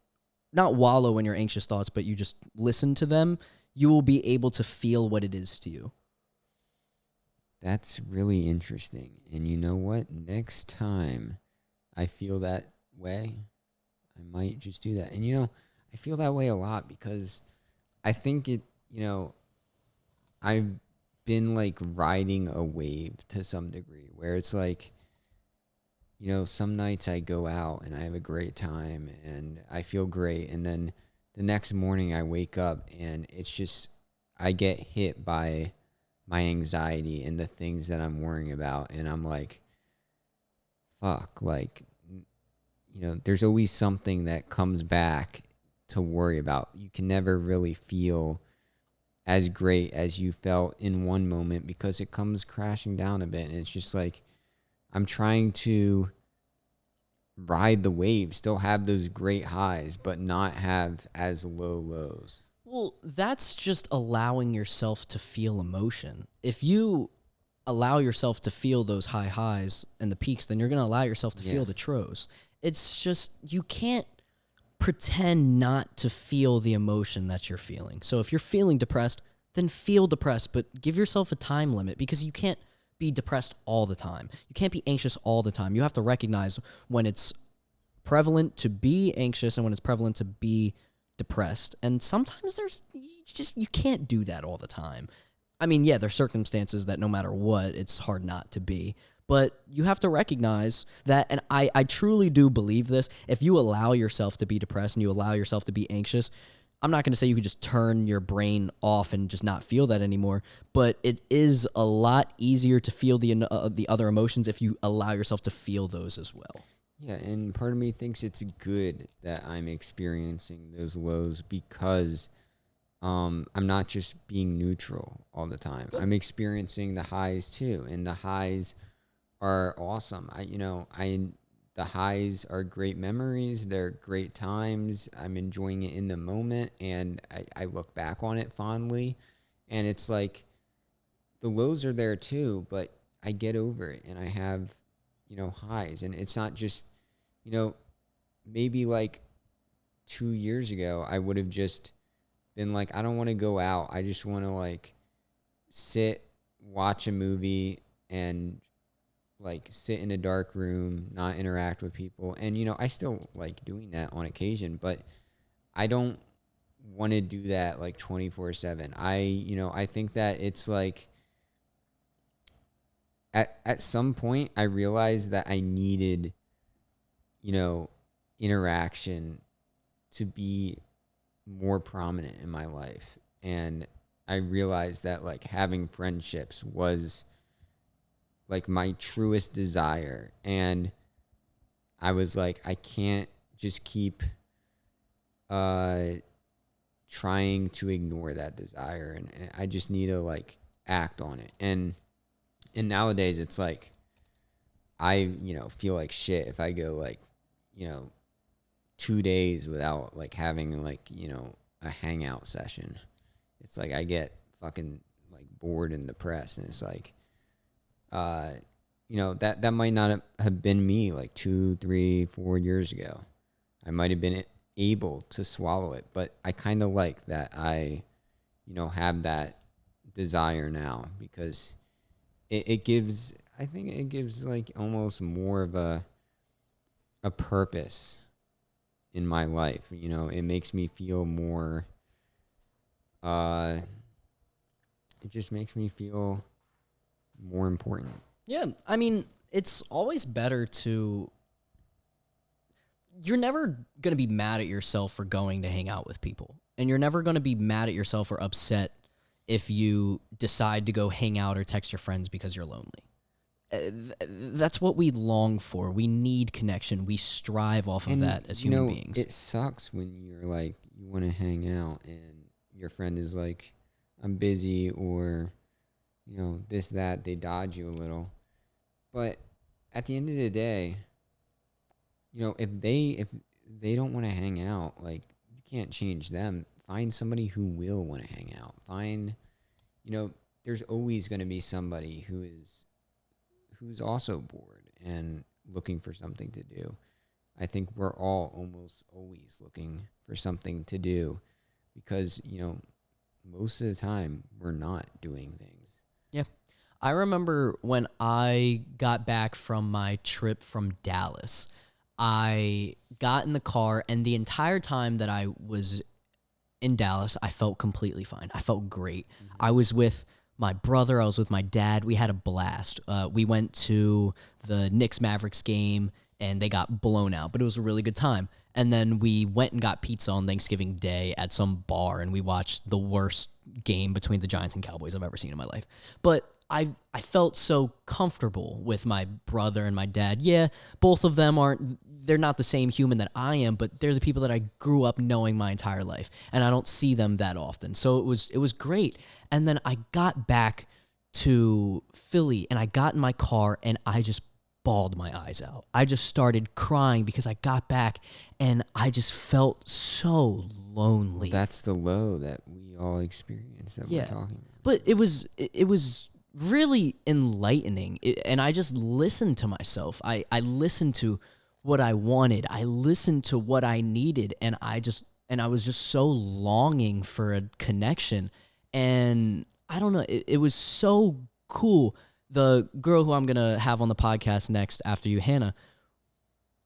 not wallow in your anxious thoughts, but you just listen to them, you will be able to feel what it is to you. That's really interesting. And you know what? Next time I feel that way, I might just do that. And, I feel that way a lot because I think I've been like riding a wave to some degree where it's like, some nights I go out and I have a great time and I feel great. And then the next morning I wake up and it's just, I get hit by my anxiety and the things that I'm worrying about. And I'm like, fuck, like, there's always something that comes back to worry about. You can never really feel as great as you felt in one moment because it comes crashing down a bit. And it's just like, I'm trying to ride the wave, still have those great highs, but not have as low lows. Well, that's just allowing yourself to feel emotion. If you allow yourself to feel those high highs and the peaks, then you're going to allow yourself to feel the trows. It's just, you can't pretend not to feel the emotion that you're feeling. So if you're feeling depressed, then feel depressed, but give yourself a time limit because you can't be depressed all the time. You can't be anxious all the time. You have to recognize when it's prevalent to be anxious and when it's prevalent to be depressed. And sometimes you can't do that all the time. I mean, yeah, there's circumstances that no matter what, it's hard not to be. But you have to recognize that, and I truly do believe this, if you allow yourself to be depressed and you allow yourself to be anxious, I'm not going to say you could just turn your brain off and just not feel that anymore, but it is a lot easier to feel the other emotions if you allow yourself to feel those as well. Yeah, and part of me thinks it's good that I'm experiencing those lows because I'm not just being neutral all the time. I'm experiencing the highs too, and the highs are awesome. The highs are great memories. They're great times. I'm enjoying it in the moment, and I look back on it fondly. And it's like the lows are there too, but I get over it, and I have, highs. And it's not just, maybe like 2 years ago, I would have just been like, I don't want to go out. I just want to like sit, watch a movie, and like sit in a dark room, not interact with people. And, I still like doing that on occasion, but I don't want to do that like 24/7. I think that it's like at some point I realized that I needed, interaction to be more prominent in my life. And I realized that like having friendships was like my truest desire. And I was like, I can't just keep trying to ignore that desire, and I just need to like act on it. And nowadays it's like I feel like shit if I go like 2 days without like having like a hangout session. It's like I get fucking like bored and depressed, and it's like that might not have been me like 2, 3, 4 years ago. I might have been able to swallow it, but I kind of like that I, have that desire now, because it gives, I think it gives like almost more of a purpose in my life. It makes me feel more, it just makes me feel more important. Yeah, I mean, it's always better to... You're never going to be mad at yourself for going to hang out with people. And you're never going to be mad at yourself or upset if you decide to go hang out or text your friends because you're lonely. That's what we long for. We need connection. We strive off of that as human beings. It sucks when you're like, you want to hang out and your friend is like, I'm busy, or this, that, they dodge you a little. But at the end of the day, if they don't want to hang out, like, you can't change them. Find somebody who will want to hang out. There's always going to be somebody who's also bored and looking for something to do. I think we're all almost always looking for something to do, because, most of the time we're not doing things. Yeah. I remember when I got back from my trip from Dallas, I got in the car, and the entire time that I was in Dallas, I felt completely fine. I felt great. Mm-hmm. I was with my brother. I was with my dad. We had a blast. We went to the Knicks-Mavericks game, and they got blown out, but it was a really good time. And then we went and got pizza on Thanksgiving Day at some bar, and we watched the worst game between the Giants and Cowboys I've ever seen in my life. But I felt so comfortable with my brother and my dad. Yeah, both of them they're not the same human that I am, but they're the people that I grew up knowing my entire life, and I don't see them that often. So it was great. And then I got back to Philly, and I got in my car, and I just bawled my eyes out. I just started crying because I got back, and I just felt so lonely. Well, that's the low that we all experience that we're talking about. But it was really enlightening, and I just listened to myself. I listened to what I wanted. I listened to what I needed, and I was just so longing for a connection. And I don't know, it was so cool. The girl who I'm going to have on the podcast next after you, Hannah,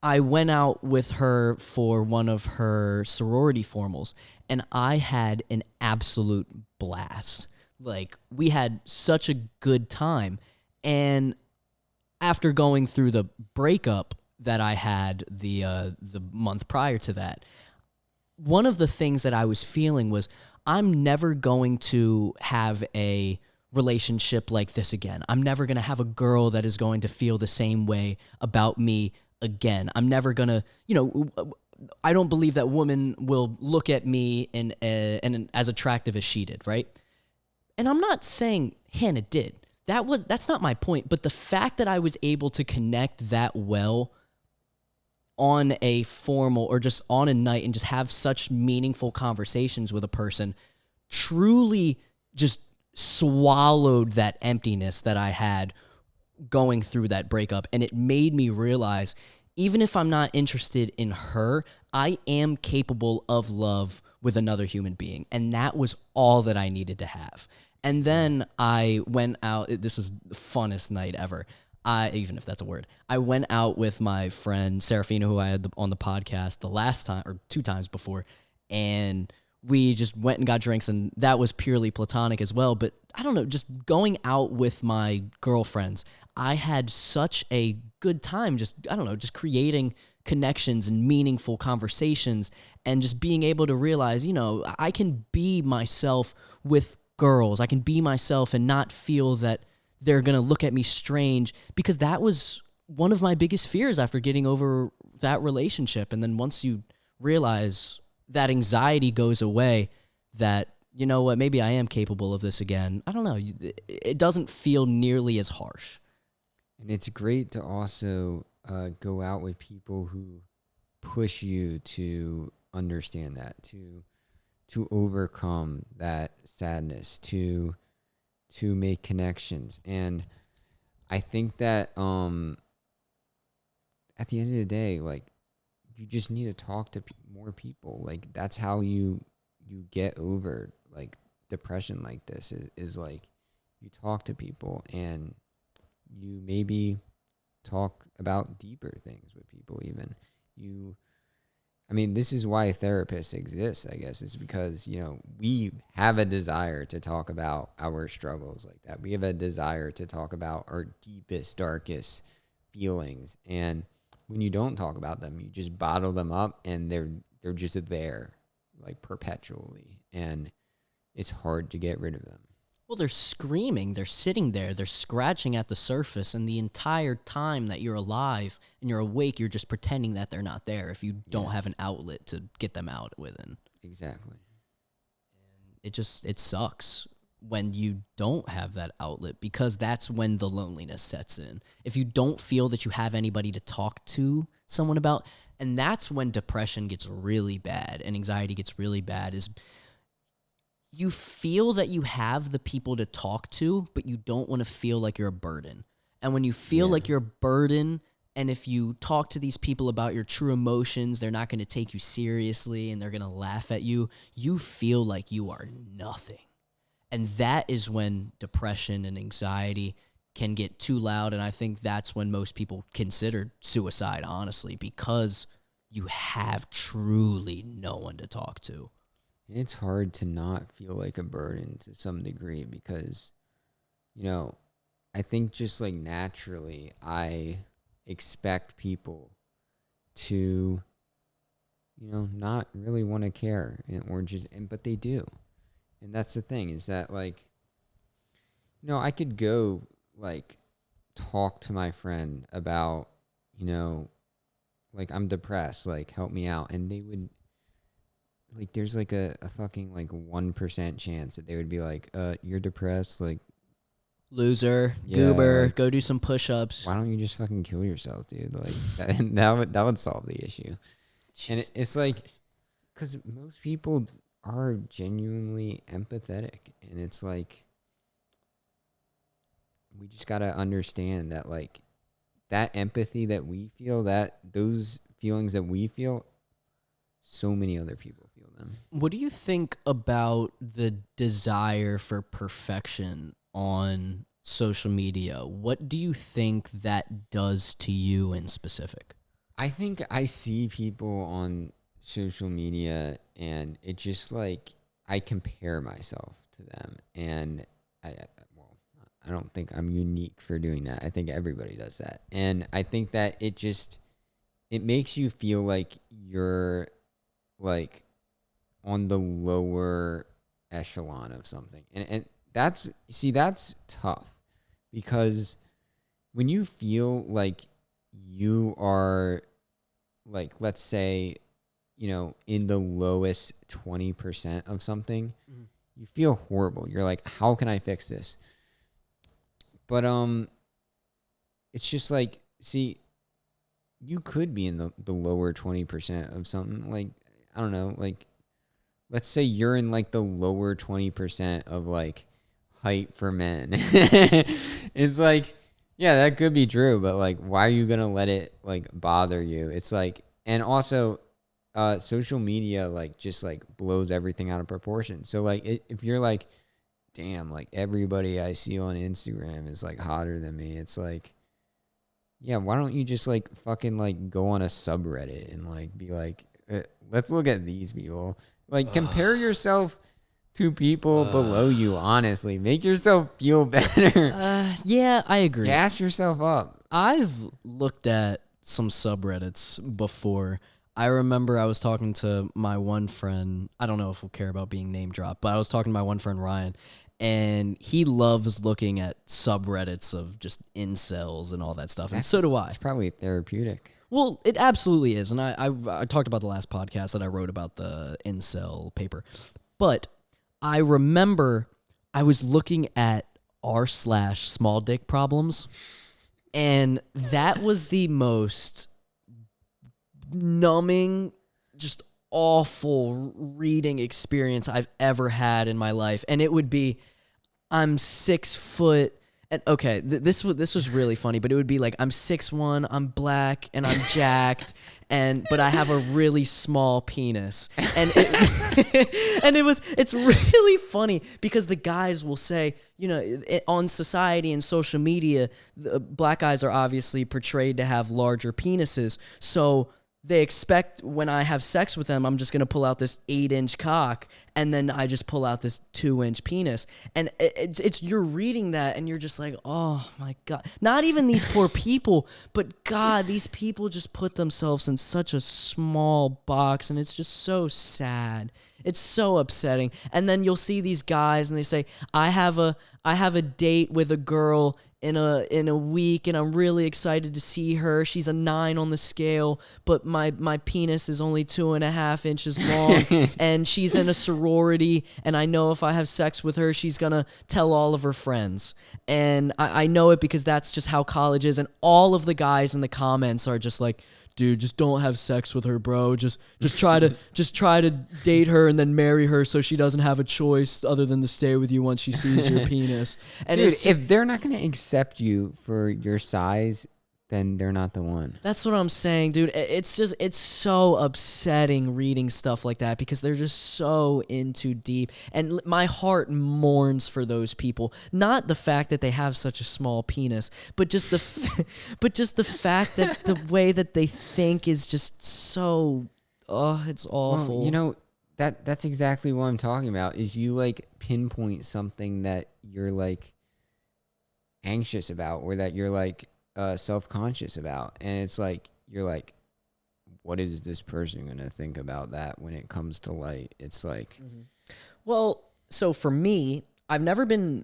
I went out with her for one of her sorority formals, and I had an absolute blast. Like, we had such a good time, and after going through the breakup that I had the month prior to that, one of the things that I was feeling was I'm never going to have a relationship like this again. I'm never going to have a girl that is going to feel the same way about me again. I'm never going to, I don't believe that women will look at me and as attractive as she did, right? And I'm not saying Hannah did. That's not my point, but the fact that I was able to connect that well on a formal or just on a night and just have such meaningful conversations with a person truly just swallowed that emptiness that I had going through that breakup. And it made me realize, even if I'm not interested in her, I am capable of love with another human being. And that was all that I needed to have. And then I went out. This is the funnest night ever. Even if that's a word, I went out with my friend Serafina, who I had on the podcast the last time or 2 times before, and we just went and got drinks, and that was purely platonic as well. But I don't know, just going out with my girlfriends, I had such a good time just creating connections and meaningful conversations and just being able to realize, I can be myself with girls. I can be myself and not feel that they're going to look at me strange, because that was one of my biggest fears after getting over that relationship. And then once you realize that anxiety goes away, that, you know what, maybe I am capable of this again. I don't know. It doesn't feel nearly as harsh. And it's great to also go out with people who push you to understand that, to overcome that sadness, to make connections. And I think that at the end of the day, like, you just need to talk to more people. Like, that's how you get over like depression like this is like, you talk to people and you maybe talk about deeper things with people. Even this is why therapists exist, I guess. It's because, we have a desire to talk about our struggles like that. We have a desire to talk about our deepest, darkest feelings. And when you don't talk about them, you just bottle them up, and they're just there, like, perpetually. And it's hard to get rid of them. Well, they're screaming, they're sitting there, they're scratching at the surface, and the entire time that you're alive and you're awake, you're just pretending that they're not there if you don't have an outlet to get them out within. Exactly. And it sucks when you don't have that outlet, because that's when the loneliness sets in. If you don't feel that you have anybody to talk to someone about, and that's when depression gets really bad and anxiety gets really bad, is you feel that you have the people to talk to, but you don't want to feel like you're a burden. And when you feel like you're a burden, and if you talk to these people about your true emotions, they're not going to take you seriously and they're going to laugh at you, you feel like you are nothing. And that is when depression and anxiety can get too loud. And I think that's when most people consider suicide, honestly, because you have truly no one to talk to. It's hard to not feel like a burden to some degree, because, I think just like naturally, I expect people to, not really want to care, but they do. And that's the thing, is that, like, I could go, like, talk to my friend about, like, I'm depressed, like, help me out. And they would, like, there's like a fucking like 1% chance that they would be like, you're depressed, like, loser, goober, like, go do some push-ups. Why don't you just fucking kill yourself, dude? Like, that would solve the issue. Jesus. And it's like, because most people are genuinely empathetic, and it's like, we just gotta understand that, like, that empathy that we feel, that those feelings that we feel, so many other people feel them. What do you think about the desire for perfection on social media? What do you think that does to you in specific? I think I see people on social media, and it just, like, I compare myself to them, and I don't think I'm unique for doing that. I think everybody does that. And I think that it makes you feel like you're like on the lower echelon of something. And that's tough, because when you feel like you are, like, let's say, in the lowest 20% of something, you feel horrible. You're like, how can I fix this? But it's just like, see, you could be in the lower 20% of something. Like, I don't know, like, let's say you're in like the lower 20% of like height for men. It's like, yeah, that could be true, but like, why are you gonna let it like bother you? It's like, and also, social media like just like blows everything out of proportion. So like, if you're like, damn, like everybody I see on Instagram is like hotter than me, it's like, yeah, why don't you just like fucking like go on a subreddit and like be like, let's look at these people. Like, compare yourself to people below you, honestly. Make yourself feel better. Yeah, I agree. Gas yourself up. I've looked at some subreddits before. I remember I was talking to my one friend. I don't know if we'll care about being name dropped, but I was talking to my one friend, Ryan, and he loves looking at subreddits of just incels and all that stuff, and so do I. It's probably therapeutic. Well, it absolutely is, and I talked about the last podcast that I wrote about the incel paper, but I remember I was looking at r/small dick problems, and that was the most numbing, just awful reading experience I've ever had in my life. And it would be, I'm 6 foot, and okay, this was really funny, but it would be like, I'm 6'1", I'm black, and I'm jacked, but I have a really small penis, and it's really funny because the guys will say, on society and social media, black guys are obviously portrayed to have larger penises, so they expect when I have sex with them, I'm just going to pull out this 8-inch cock, and then I just pull out this 2-inch penis. And it's you're reading that, and you're just like, oh, my God. Not even these poor people, but, God, these people just put themselves in such a small box, and it's just so sad. It's so upsetting. And then you'll see these guys, and they say, I have a date with a girl in a week, and I'm really excited to see her. She's a 9 on the scale, but my penis is only 2.5 inches long, and she's in a sorority, and I know if I have sex with her, she's gonna tell all of her friends. And I know it because that's just how college is, and all of the guys in the comments are just like, dude, just don't have sex with her, bro. Just try to date her and then marry her so she doesn't have a choice other than to stay with you once she sees your penis. And dude, if they're not gonna accept you for your size, then they're not the one. That's what I'm saying, dude. It's so upsetting reading stuff like that because they're just so in too deep. And my heart mourns for those people. Not the fact that they have such a small penis, but just the fact that the way that they think is just so, it's awful. Well, that's exactly what I'm talking about, is you like pinpoint something that you're like anxious about, or that you're like self-conscious about, and it's like, you're like, what is this person going to think about that when it comes to light? It's like, well, so for me, I've never been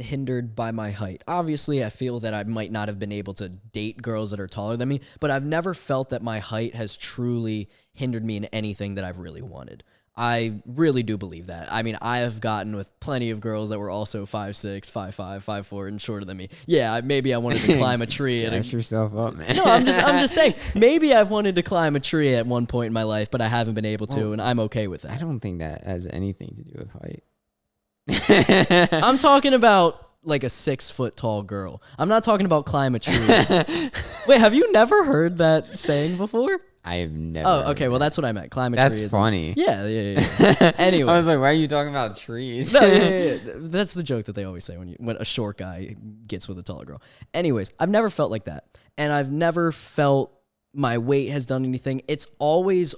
hindered by my height. Obviously, I feel that I might not have been able to date girls that are taller than me, but I've never felt that my height has truly hindered me in anything that I've really wanted. I really do believe that. I mean, I have gotten with plenty of girls that were also 5'6", 5'5", 5'4", and shorter than me. Yeah, maybe I wanted to climb a tree. Gas yourself up, man. No, I'm just saying. Maybe I've wanted to climb a tree at one point in my life, but I haven't been able to, and I'm okay with that. I don't think that has anything to do with height. I'm talking about like a 6 foot tall girl. I'm not talking about climb a tree. Wait, have you never heard that saying before? I have never. Oh, okay. Well, that's what I meant. Climb a tree. That's funny. Yeah. Anyway, I was like, why are you talking about trees? No, yeah. That's the joke that they always say when a short guy gets with a taller girl. Anyways, I've never felt like that, and I've never felt my weight has done anything. It's always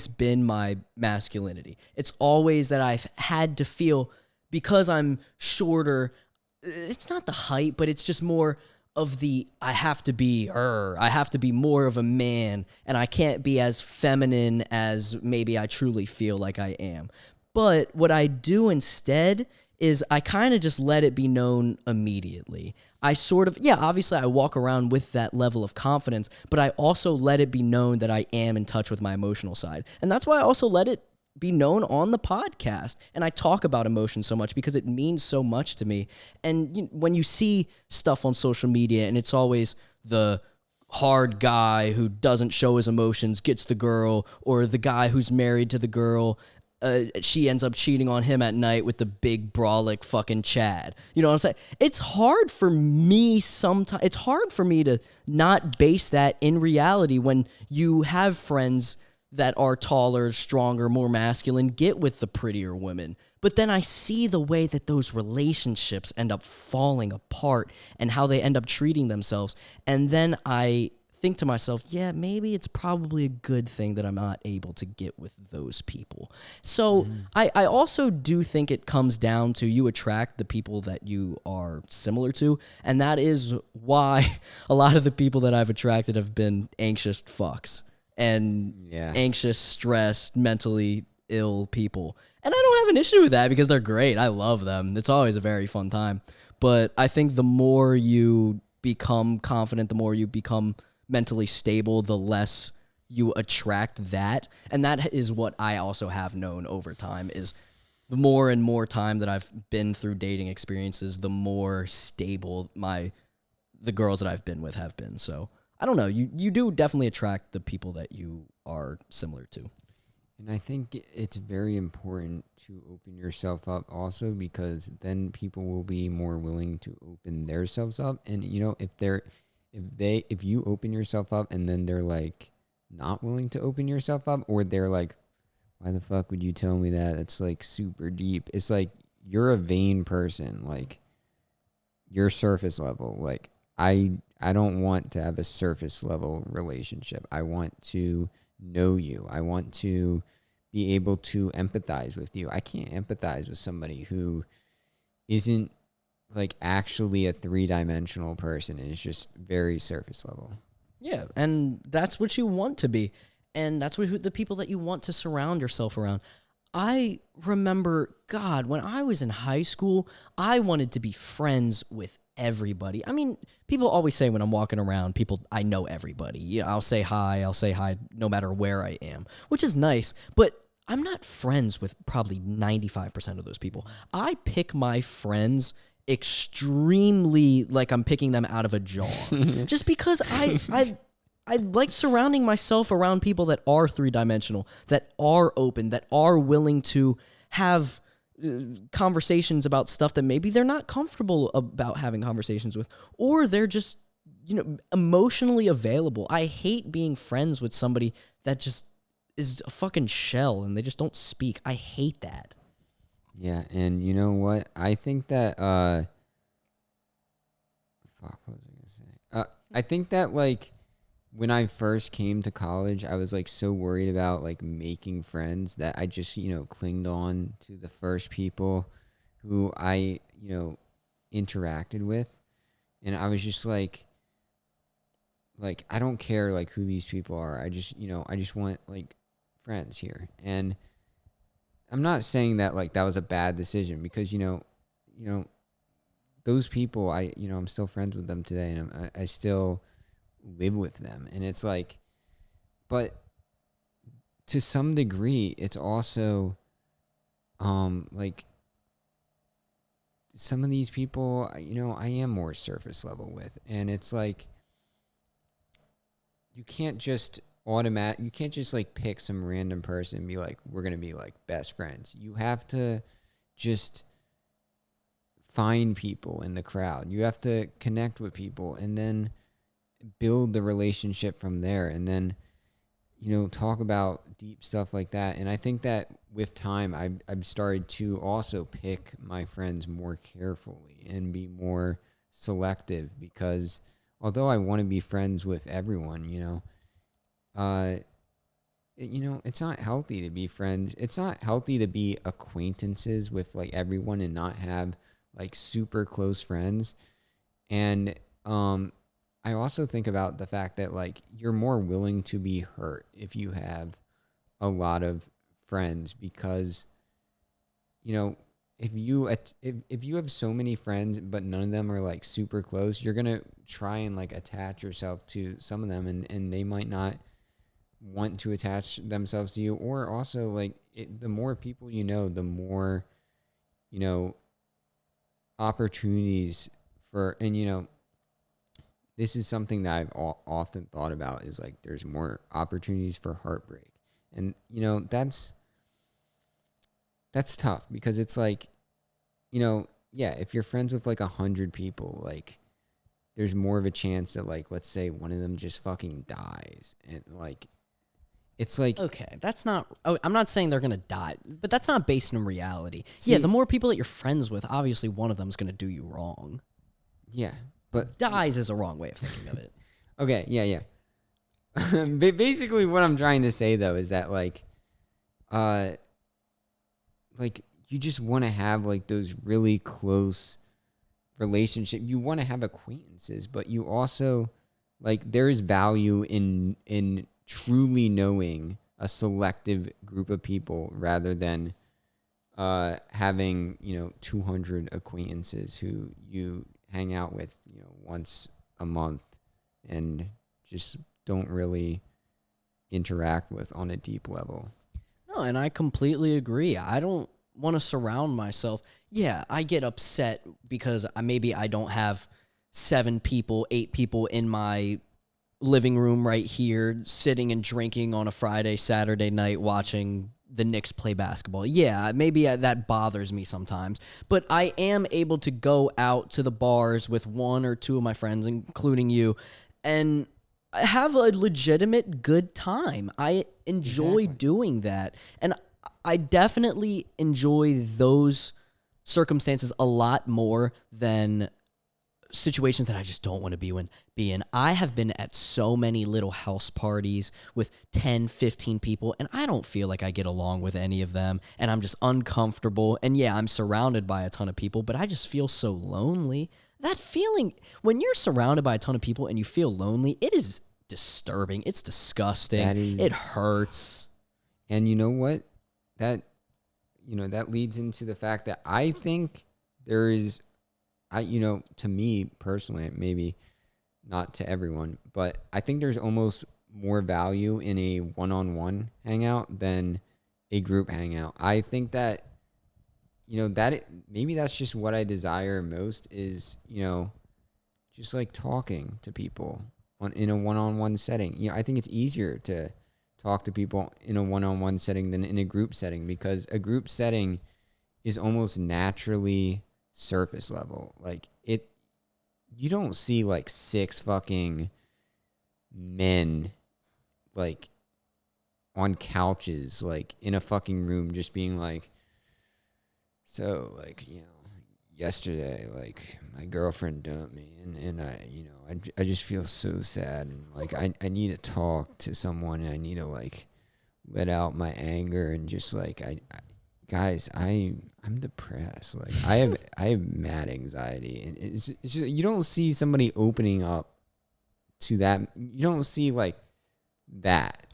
been my masculinity. It's always that I've had to feel, because I'm shorter, it's not the hype, but it's just more of the I have to be her. I have to be more of a man, and I can't be as feminine as maybe I truly feel like I am. But what I do instead is I kind of just let it be known immediately. I sort of, yeah, obviously I walk around with that level of confidence, but I also let it be known that I am in touch with my emotional side. And that's why I also let it be known on the podcast. And I talk about emotion so much because it means so much to me. And when you see stuff on social media and it's always the hard guy who doesn't show his emotions gets the girl, or the guy who's married to the girl, she ends up cheating on him at night with the big brolic fucking Chad. You know what I'm saying? It's hard for me sometimes. It's hard for me to not base that in reality when you have friends that are taller, stronger, more masculine, get with the prettier women. But then I see the way that those relationships end up falling apart and how they end up treating themselves. And then I think to myself, yeah, maybe it's probably a good thing that I'm not able to get with those people. So I also do think it comes down to you attract the people that you are similar to. And that is why a lot of the people that I've attracted have been anxious fucks and anxious, stressed, mentally ill people. And I don't have an issue with that because they're great. I love them. It's always a very fun time. But I think the more you become confident, the more you become mentally stable, the less you attract that. And that is what I also have known over time is the more and more time that I've been through dating experiences, the more stable the girls that I've been with have been. So I don't know. You do definitely attract the people that you are similar to. And I think it's very important to open yourself up also, because then people will be more willing to open themselves up. And if you open yourself up and then they're like not willing to open yourself up, or they're like, why the fuck would you tell me that? It's like super deep. It's like you're a vain person. Like you're surface level. Like I don't want to have a surface level relationship. I want to know you. I want to be able to empathize with you. I can't empathize with somebody who isn't like actually a 3-dimensional person. It's just very surface level. Yeah, and that's what you want to be. And that's what the people that you want to surround yourself around. I remember, God, when I was in high school, I wanted to be friends with everybody. I mean, people always say when I'm walking around, I know everybody. Yeah, I'll say hi no matter where I am, which is nice, but I'm not friends with probably 95% of those people. I pick my friends extremely like I'm picking them out of a jar. Just because I like surrounding myself around people that are 3-dimensional, that are open, that are willing to have conversations about stuff that maybe they're not comfortable about having conversations with, or they're just, emotionally available. I hate being friends with somebody that just is a fucking shell and they just don't speak. I hate that. Yeah, and you know what? I think that what was I gonna say? I think that like when I first came to college, I was like so worried about like making friends that I just, clinged on to the first people who I, interacted with. And I was just like I don't care like who these people are. I just want like friends here. And I'm not saying that like that was a bad decision, because those people I'm still friends with them today, and I still live with them. And it's like, but to some degree it's also like some of these people I am more surface level with. And it's like you can't just like pick some random person and be like, we're gonna be like best friends. You have to just find people in the crowd. You have to connect with people and then build the relationship from there, and then talk about deep stuff like that. And I think that with time I've started to also pick my friends more carefully and be more selective, because although I want to be friends with everyone, it's not healthy to be friends. It's not healthy to be acquaintances with like everyone and not have like super close friends. And I also think about the fact that like you're more willing to be hurt if you have a lot of friends, because if you have so many friends but none of them are like super close, you're gonna try and like attach yourself to some of them, and they might not want to attach themselves to you. Or also like the more people the more opportunities for, and this is something that I've often thought about, is like there's more opportunities for heartbreak. And that's tough, because it's like, yeah, if you're friends with like 100 people, like there's more of a chance that like, let's say one of them just fucking dies, and like it's like, okay, that's not, I'm not saying they're gonna die, but that's not based in reality. Yeah, the more people that you're friends with, obviously one of them's gonna do you wrong. Yeah, but dies is a wrong way of thinking of it. Okay, yeah. Basically what I'm trying to say though is that like you just want to have like those really close relationships. You want to have acquaintances, but you also like, there is value in truly knowing a selective group of people rather than having 200 acquaintances who you hang out with once a month and just don't really interact with on a deep level. No, and I completely agree. I don't want to surround myself. Yeah, I get upset because maybe I don't have 7 people, 8 people in my living room right here sitting and drinking on a Friday, Saturday night watching the Knicks play basketball. Yeah, maybe that bothers me sometimes, but I am able to go out to the bars with 1 or 2 of my friends, including you, and have a legitimate good time. I enjoy doing that, and I definitely enjoy those circumstances a lot more than situations that I just don't want to be in. I have been at so many little house parties with 10, 15 people, and I don't feel like I get along with any of them, and I'm just uncomfortable. And yeah, I'm surrounded by a ton of people, but I just feel so lonely. That feeling, when you're surrounded by a ton of people and you feel lonely, it is disturbing. It's disgusting. It hurts. And you know what? That leads into the fact that I think there is, to me personally, maybe not to everyone, but I think there's almost more value in a one-on-one hangout than a group hangout. I think that, maybe that's just what I desire most is, just like talking to people in a one-on-one setting. I think it's easier to talk to people in a one-on-one setting than in a group setting, because a group setting is almost naturally surface level. Like you don't see like 6 fucking men like on couches, like in a fucking room, just being like, so like, yesterday, like my girlfriend dumped me, and I just feel so sad, and like I need to talk to someone, and I need to like let out my anger, and just like guys, I'm depressed. Like I have mad anxiety, and it's just, you don't see somebody opening up to that. You don't see like that.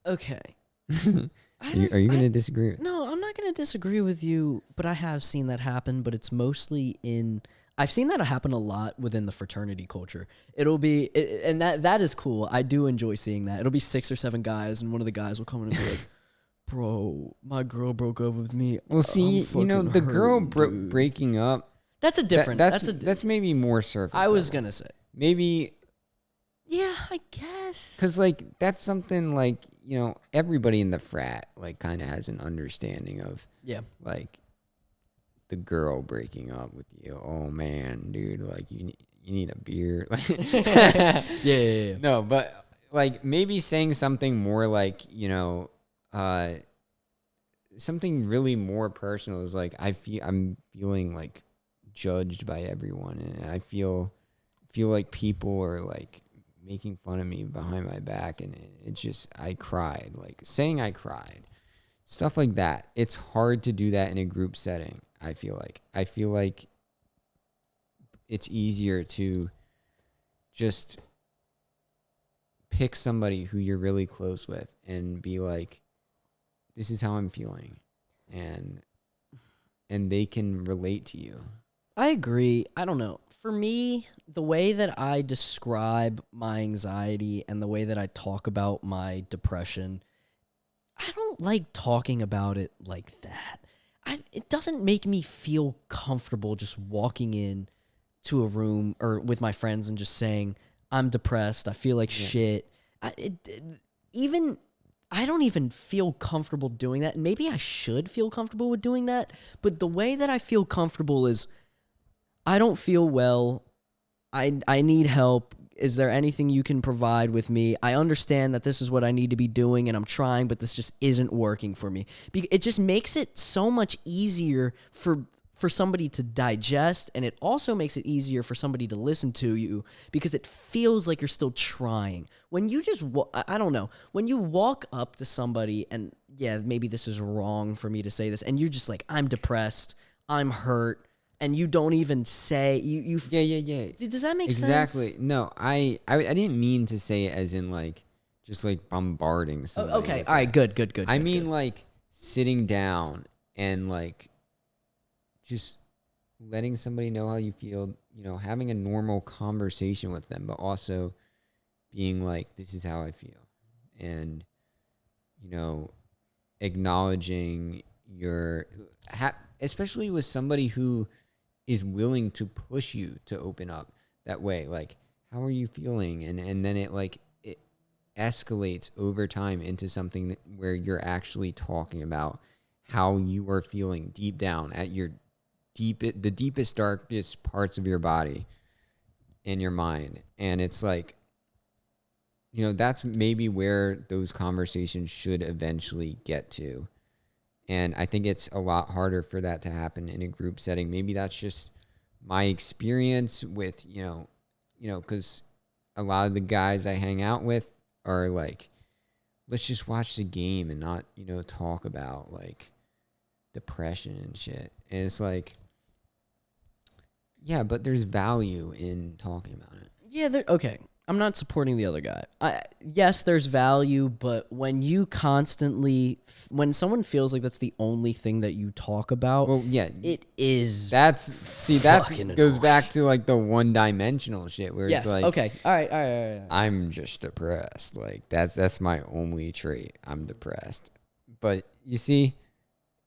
Okay. Are you going to disagree with? No, I'm not going to disagree with you, but I have seen that happen, but it's mostly I've seen that happen a lot within the fraternity culture. It'll be, and that is cool. I do enjoy seeing that. It'll be 6 or 7 guys, and one of the guys will come in and be like, bro, my girl broke up with me. Well, see, the girl breaking up. That's a different. That's maybe more surface. I was going to say. Maybe. Yeah, I guess. Because, like, that's something, like, everybody in the frat, like, kind of has an understanding of, like, the girl breaking up with you. Oh, man, dude, like, you need a beer. Yeah. No, but, like, maybe saying something more like, something really more personal is, like, I'm feeling, like, judged by everyone, and I feel like people are, like, making fun of me behind my back, and it's just, I cried, like saying I cried, stuff like that. It's hard to do that in a group setting. I feel like it's easier to just pick somebody who you're really close with and be like, this is how I'm feeling, and they can relate to you. I agree. I don't know. For me, the way that I describe my anxiety and the way that I talk about my depression, I don't like talking about it like that. It doesn't make me feel comfortable just walking in to a room or with my friends and just saying, I'm depressed, I feel like shit. I don't even feel comfortable doing that. And maybe I should feel comfortable with doing that. But the way that I feel comfortable is, I don't feel well. I need help. Is there anything you can provide with me? I understand that this is what I need to be doing and I'm trying, but this just isn't working for me. It just makes it so much easier for somebody to digest, and it also makes it easier for somebody to listen to you because it feels like you're still trying. When you just, I don't know, when you walk up to somebody and, yeah, maybe this is wrong for me to say this, and you're just like, I'm depressed, I'm hurt, and you don't even say, you Yeah. Does that make sense? Exactly. No, I didn't mean to say it as in like, just like bombarding somebody. Okay, all right, good. I mean like sitting down and like, just letting somebody know how you feel, having a normal conversation with them, but also being like, this is how I feel. And, acknowledging especially with somebody who is willing to push you to open up that way. Like, how are you feeling? And then it escalates over time into something where you're actually talking about how you are feeling deep down at the deepest, darkest parts of your body and your mind. And it's like, that's maybe where those conversations should eventually get to. And I think it's a lot harder for that to happen in a group setting. Maybe that's just my experience with, because a lot of the guys I hang out with are like, let's just watch the game and not, talk about like depression and shit. And it's like, yeah, but there's value in talking about it. Yeah, okay. I'm not supporting the other guy. Yes, there's value, but when when someone feels like that's the only thing that you talk about, well, yeah, it is. That goes back to like the one-dimensional shit where yes, it's like, okay, all right. I'm just depressed. Like that's my only trait. I'm depressed. But you see,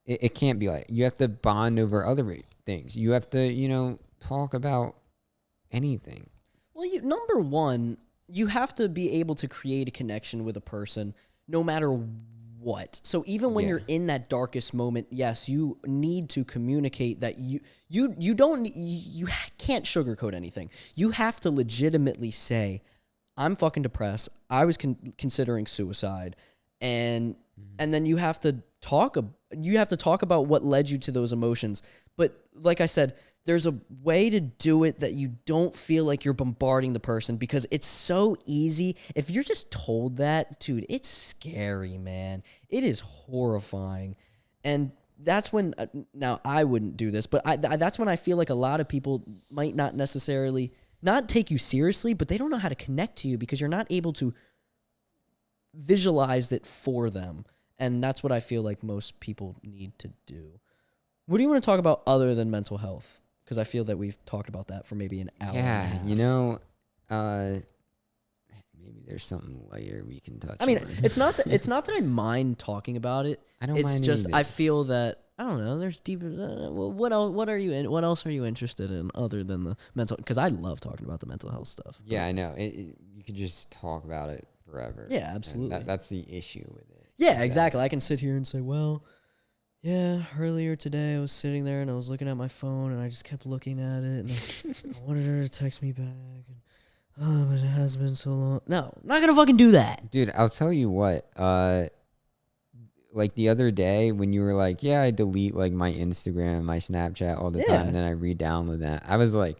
it can't be like, you have to bond over other things. You have to, talk about anything. Well, number one, you have to be able to create a connection with a person no matter what. So even when you're in that darkest moment, yes, you need to communicate that you can't sugarcoat anything. You have to legitimately say, I'm fucking depressed. I was considering suicide. And then you have to talk about what led you to those emotions. But like I said, there's a way to do it that you don't feel like you're bombarding the person, because it's so easy. If you're just told that, dude, it's scary, man. It is horrifying. And that's when, now I wouldn't do this, but that's when I feel like a lot of people might not necessarily not take you seriously, but they don't know how to connect to you because you're not able to visualize it for them. And that's what I feel like most people need to do. What do you want to talk about other than mental health? Because I feel that we've talked about that for maybe an hour. Yeah, maybe there's something lighter we can touch. I mean, on. it's not that I mind talking about it. I don't it's mind just either. I feel that I don't know. There's deeper. What else are you interested in other than the mental? Because I love talking about the mental health stuff. Yeah, I know. You could just talk about it forever. Yeah, absolutely. That's the issue with it. Yeah, exactly. I can sit here and say, well, yeah, earlier today I was sitting there and I was looking at my phone and I just kept looking at it and I wanted her to text me back. And, but it has been so long. No, I'm not going to fucking do that. Dude, I'll tell you what. Like the other day when you were like, yeah, I delete like my Instagram, my Snapchat all the time, and then I re-download that. I was like,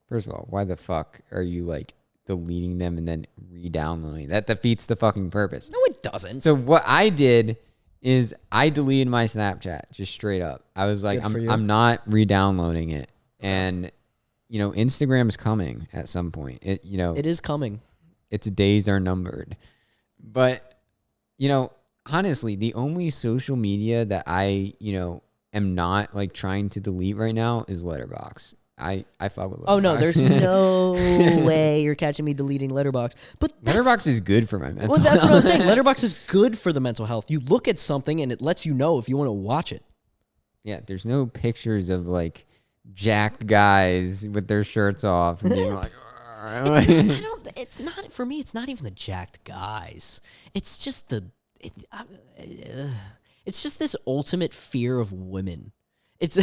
first of all, why the fuck are you like deleting them and then re-downloading? That defeats the fucking purpose. No, it doesn't. So what I did is I deleted my Snapchat just straight up. I was like, Good for you. I'm not re-downloading it. And, Instagram's coming at some point. It is coming. Its days are numbered. But, honestly, the only social media that I, am not like trying to delete right now is Letterboxd. I fuck with Letterboxd. Oh no, there's no way you're catching me deleting Letterboxd. But Letterboxd is good for my mental Well, that's health. what I'm saying. Letterboxd is good for the mental health. You look at something and it lets you know if you want to watch it. Yeah, there's no pictures of like jacked guys with their shirts off and being like, It's not for me. It's not even the jacked guys. It's just it's just this ultimate fear of women. It's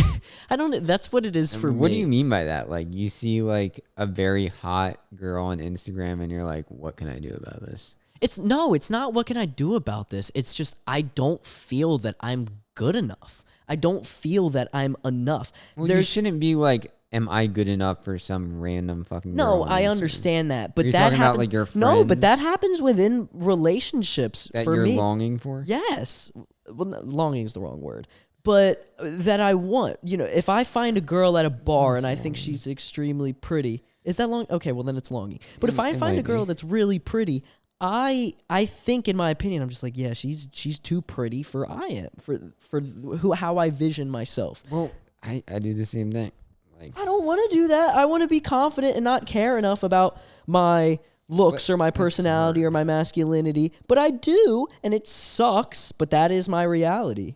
I don't. That's what it is for me. What do you mean by that? Like you see like a very hot girl on Instagram and you're like, what can I do about this? It's not what can I do about this? It's just I don't feel that I'm good enough. I don't feel that I'm enough. Well, you shouldn't be like, am I good enough for some random fucking girl? No, I understand that, but you're that talking happens. About like your friends no, but that happens within relationships that for you're me. longing for. Yes, well, longing is the wrong word, but that I want. If I find a girl at a bar and I think she's extremely pretty, is that long? Okay, well then it's longing. But if I find a girl that's really pretty, I think, in my opinion, I'm just like, yeah, she's too pretty for how I vision myself. Well, I do the same thing. Like, I don't want to do that. I want to be confident and not care enough about my looks or my personality or my masculinity. But I do, and it sucks, but that is my reality.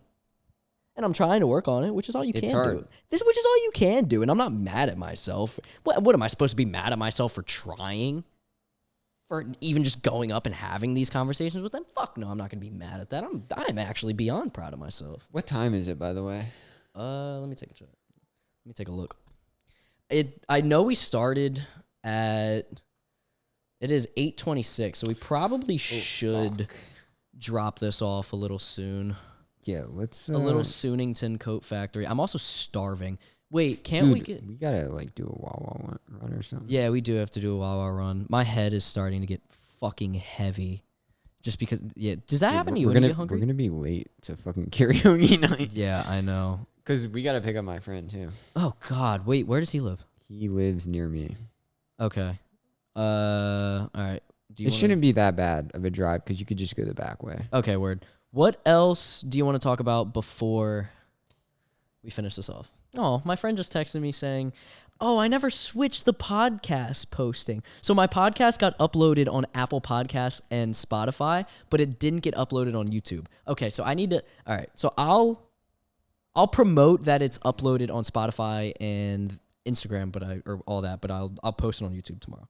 And I'm trying to work on it, which is all you can do. Which is all you can do, and I'm not mad at myself. What am I supposed to be mad at myself for trying? For even just going up and having these conversations with them? Fuck no, I'm not going to be mad at that. I'm actually beyond proud of myself. what time is it, by the way? Let me take a check. Let me take a look. I know we started at... It is 8:26, so we probably should drop this off a little soon. Yeah, let's... a little Soonington Coat Factory. I'm also starving. Wait, we gotta like do a Wawa run or something. Yeah, we do have to do a Wawa run. My head is starting to get fucking heavy. Just because... Yeah, does that happen to you when you get hungry? We're gonna be late to fucking karaoke night. Yeah, I know. Because we gotta pick up my friend, too. Oh, God. Wait, where does he live? He lives near me. Okay. All right. Shouldn't be that bad of a drive because you could just go the back way. Okay, word. What else do you want to talk about before we finish this off? Oh, my friend just texted me saying, oh, I never switched the podcast posting. So my podcast got uploaded on Apple Podcasts and Spotify, but it didn't get uploaded on YouTube. Okay, so I need to... All right, so I'll promote that it's uploaded on Spotify and Instagram, but I'll post it on YouTube tomorrow.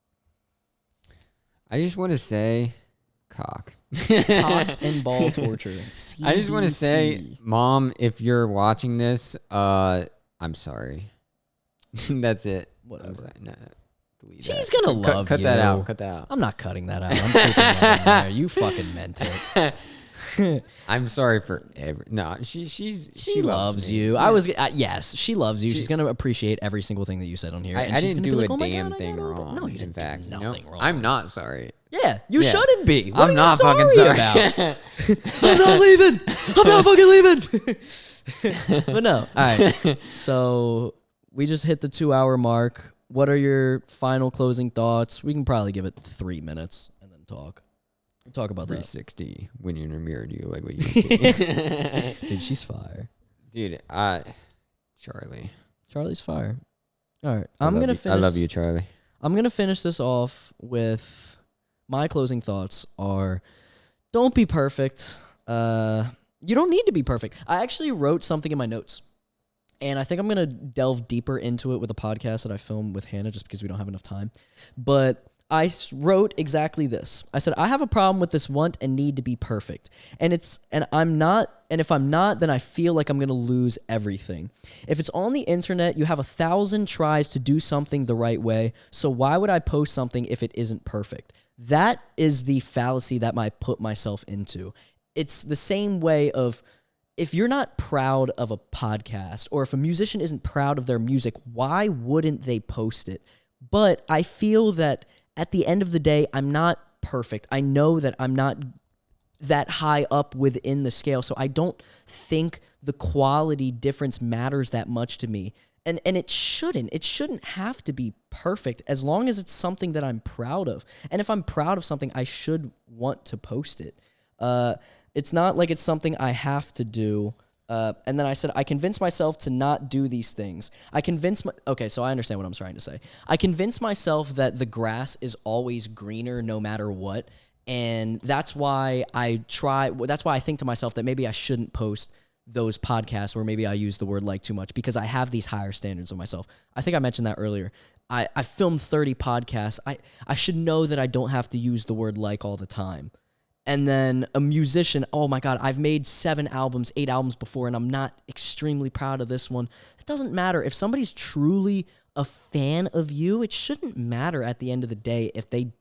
I just want to say, cock and ball torture. CBT. I just want to say, Mom, if you're watching this, I'm sorry. That's it. Whatever. Delete She's that. gonna love cut you. that out. Cut that out. I'm not cutting that out. I'm keeping that in there. You fucking meant it. I'm sorry for no. She loves you. Yeah. Yes, she loves you. She's gonna appreciate every single thing that you said on here. I didn't do like, a oh damn God, thing wrong. No, you didn't. In fact, do nothing wrong. I'm not sorry. Yeah, you shouldn't be. What I'm not fucking sorry about? I'm not leaving. I'm not fucking leaving. But no. All right. So we just hit the 2-hour mark. What are your final closing thoughts? We can probably give it 3 minutes and then talk. Talk about 360 when you're in a mirror. Do you like what you see? Dude, she's fire. Dude, Charlie. Charlie's fire. All right, I'm gonna finish. I love you, Charlie. I'm gonna finish this off with my closing thoughts are: don't be perfect. You don't need to be perfect. I actually wrote something in my notes, and I think I'm gonna delve deeper into it with a podcast that I filmed with Hannah, just because we don't have enough time. But I wrote exactly this. I said, I have a problem with this want and need to be perfect. And if I'm not, then I feel like I'm going to lose everything. If it's on the internet, you have 1,000 tries to do something the right way. So why would I post something if it isn't perfect? That is the fallacy that I put myself into. It's the same way of, if you're not proud of a podcast, or if a musician isn't proud of their music, why wouldn't they post it? But I feel that at the end of the day, I'm not perfect. I know that I'm not that high up within the scale. So I don't think the quality difference matters that much to me. And it shouldn't. It shouldn't have to be perfect as long as it's something that I'm proud of. And if I'm proud of something, I should want to post it. It's not like it's something I have to do. And then I said, I convince myself to not do these things. Okay, so I understand what I'm trying to say. I convince myself that the grass is always greener no matter what. And that's why that's why I think to myself that maybe I shouldn't post those podcasts, or maybe I use the word like too much, because I have these higher standards of myself. I think I mentioned that earlier. I filmed 30 podcasts. I should know that I don't have to use the word like all the time. And then a musician, oh my God, I've made 8 albums before, and I'm not extremely proud of this one. It doesn't matter. If somebody's truly a fan of you, it shouldn't matter at the end of the day if they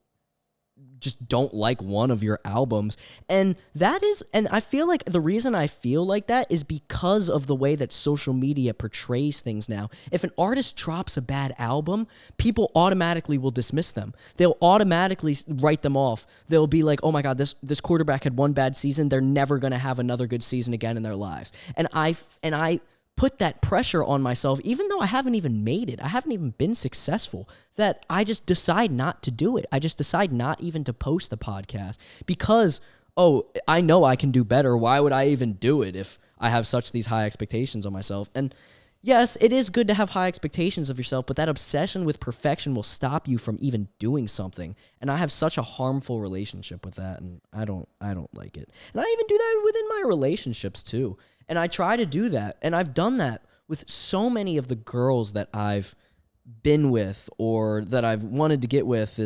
just don't like one of your albums. And I feel like the reason I feel like that is because of the way that social media portrays things now. If an artist drops a bad album, people automatically will dismiss them. They'll automatically write them off. They'll be like, oh my God, this quarterback had one bad season. They're never going to have another good season again in their lives. And I put that pressure on myself, even though I haven't even made it. I haven't even been successful, that I just decide not to do it. I just decide not even to post the podcast because, I know I can do better. Why would I even do it if I have these high expectations on myself? And yes, it is good to have high expectations of yourself, but that obsession with perfection will stop you from even doing something. And I have such a harmful relationship with that, and I don't like it. And I even do that within my relationships too. And I try to do that, and I've done that with so many of the girls that I've been with or that I've wanted to get with.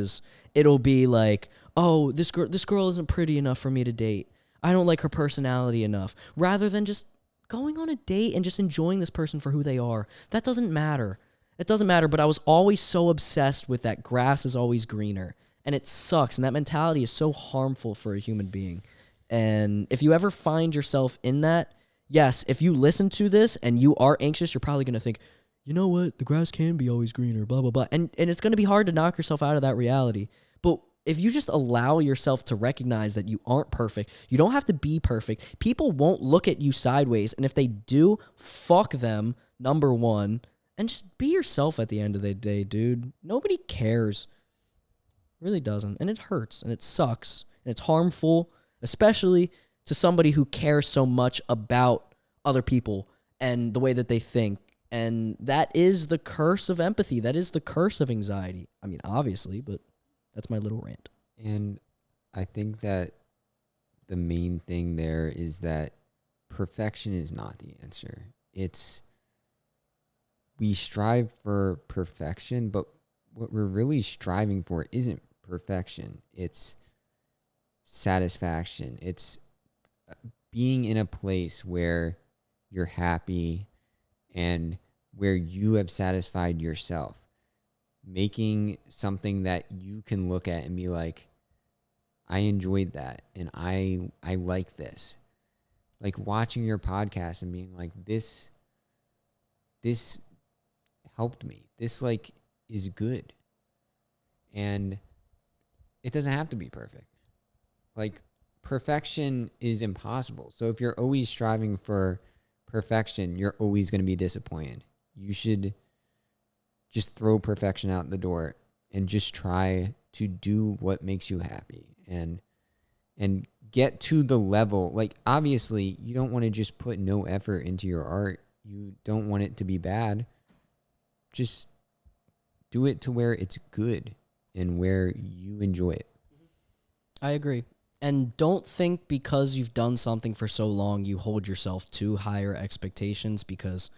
It'll be like, oh, this girl isn't pretty enough for me to date. I don't like her personality enough. Rather than just going on a date and just enjoying this person for who they are. That doesn't matter. It doesn't matter, but I was always so obsessed with that grass is always greener, and it sucks, and that mentality is so harmful for a human being. And if you ever find yourself in that, yes, if you listen to this and you are anxious, you're probably going to think, you know what, the grass can be always greener, blah, blah, blah. And it's going to be hard to knock yourself out of that reality. But if you just allow yourself to recognize that you aren't perfect, you don't have to be perfect. People won't look at you sideways. And if they do, fuck them, number one. And just be yourself at the end of the day, dude. Nobody cares. It really doesn't. And it hurts. And it sucks. And it's harmful, especially to somebody who cares so much about other people and the way that they think. And that is the curse of empathy. That is the curse of anxiety. I mean, obviously, but that's my little rant. And I think that the main thing there is that perfection is not the answer. We strive for perfection, but what we're really striving for isn't perfection. It's satisfaction. It's being in a place where you're happy and where you have satisfied yourself. Making something that you can look at and be like, I enjoyed that and I like this. Like watching your podcast and being like, this helped me. This like is good. And it doesn't have to be perfect. Like perfection is impossible. So if you're always striving for perfection, you're always going to be disappointed. You should just throw perfection out the door and just try to do what makes you happy and get to the level. Like obviously you don't want to just put no effort into your art. You don't want it to be bad. Just do it to where it's good and where you enjoy it. I agree. And don't think because you've done something for so long, you hold yourself to higher expectations, because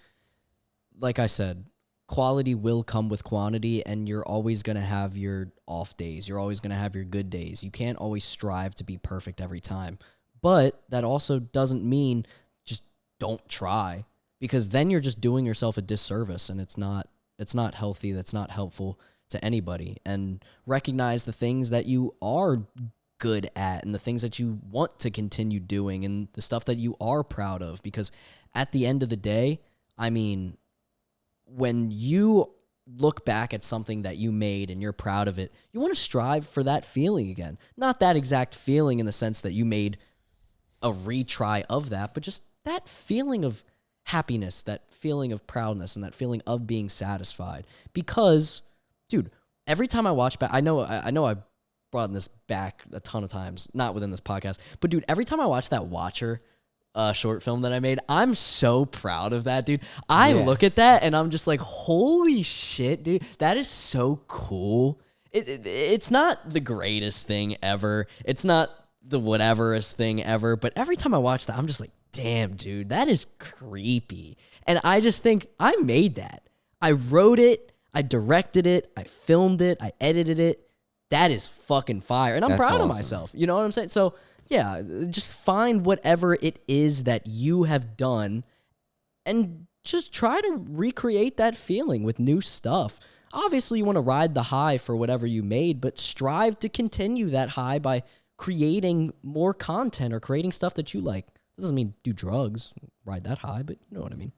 like I said, quality will come with quantity, and you're always going to have your off days. You're always going to have your good days. You can't always strive to be perfect every time. But that also doesn't mean just don't try, because then you're just doing yourself a disservice, and it's not healthy. That's not helpful to anybody. And recognize the things that you are good at and the things that you want to continue doing and the stuff that you are proud of, because at the end of the day, I mean, when you look back at something that you made and you're proud of it, you want to strive for that feeling again. Not that exact feeling in the sense that you made a retry of that, but just that feeling of happiness, that feeling of proudness, and that feeling of being satisfied. Because, dude, every time I watch back, I know I brought this back a ton of times, not within this podcast, but dude, every time I watch that Watcher short film that I made, I'm so proud of that, dude. I look at that and I'm just like, holy shit, dude, that is so cool. It's not the greatest thing ever. It's not the whateverest thing ever, but every time I watch that, I'm just like, damn, dude, that is creepy. And I just think I made that. I wrote it, I directed it, I filmed it, I edited it. That is fucking fire. And I'm proud of myself. You know what I'm saying? So, yeah, just find whatever it is that you have done and just try to recreate that feeling with new stuff. Obviously, you want to ride the high for whatever you made, but strive to continue that high by creating more content or creating stuff that you like. That doesn't mean do drugs, ride that high, but you know what I mean.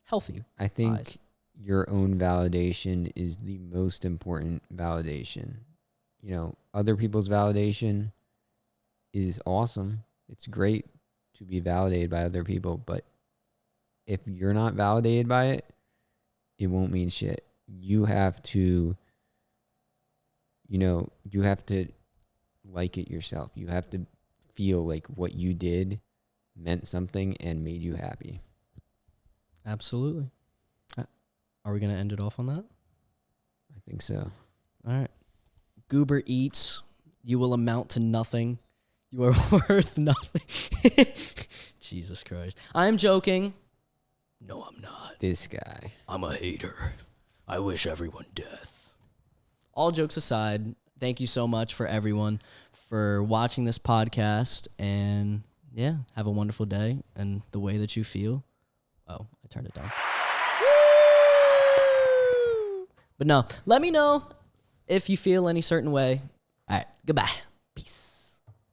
Healthy. I think your own validation is the most important validation. You know, other people's validation is awesome. It's great to be validated by other people, but if you're not validated by it, it won't mean shit. You have to, you have to like it yourself. You have to feel like what you did meant something and made you happy. Absolutely. Are we going to end it off on that? I think so. All right. Goober eats. You will amount to nothing. You are worth nothing. Jesus Christ. I'm joking. No, I'm not. This guy. I'm a hater. I wish everyone death. All jokes aside, thank you so much for everyone for watching this podcast. And yeah, have a wonderful day and the way that you feel. Oh, I turned it down. But no, let me know if you feel any certain way. All right, goodbye. Peace.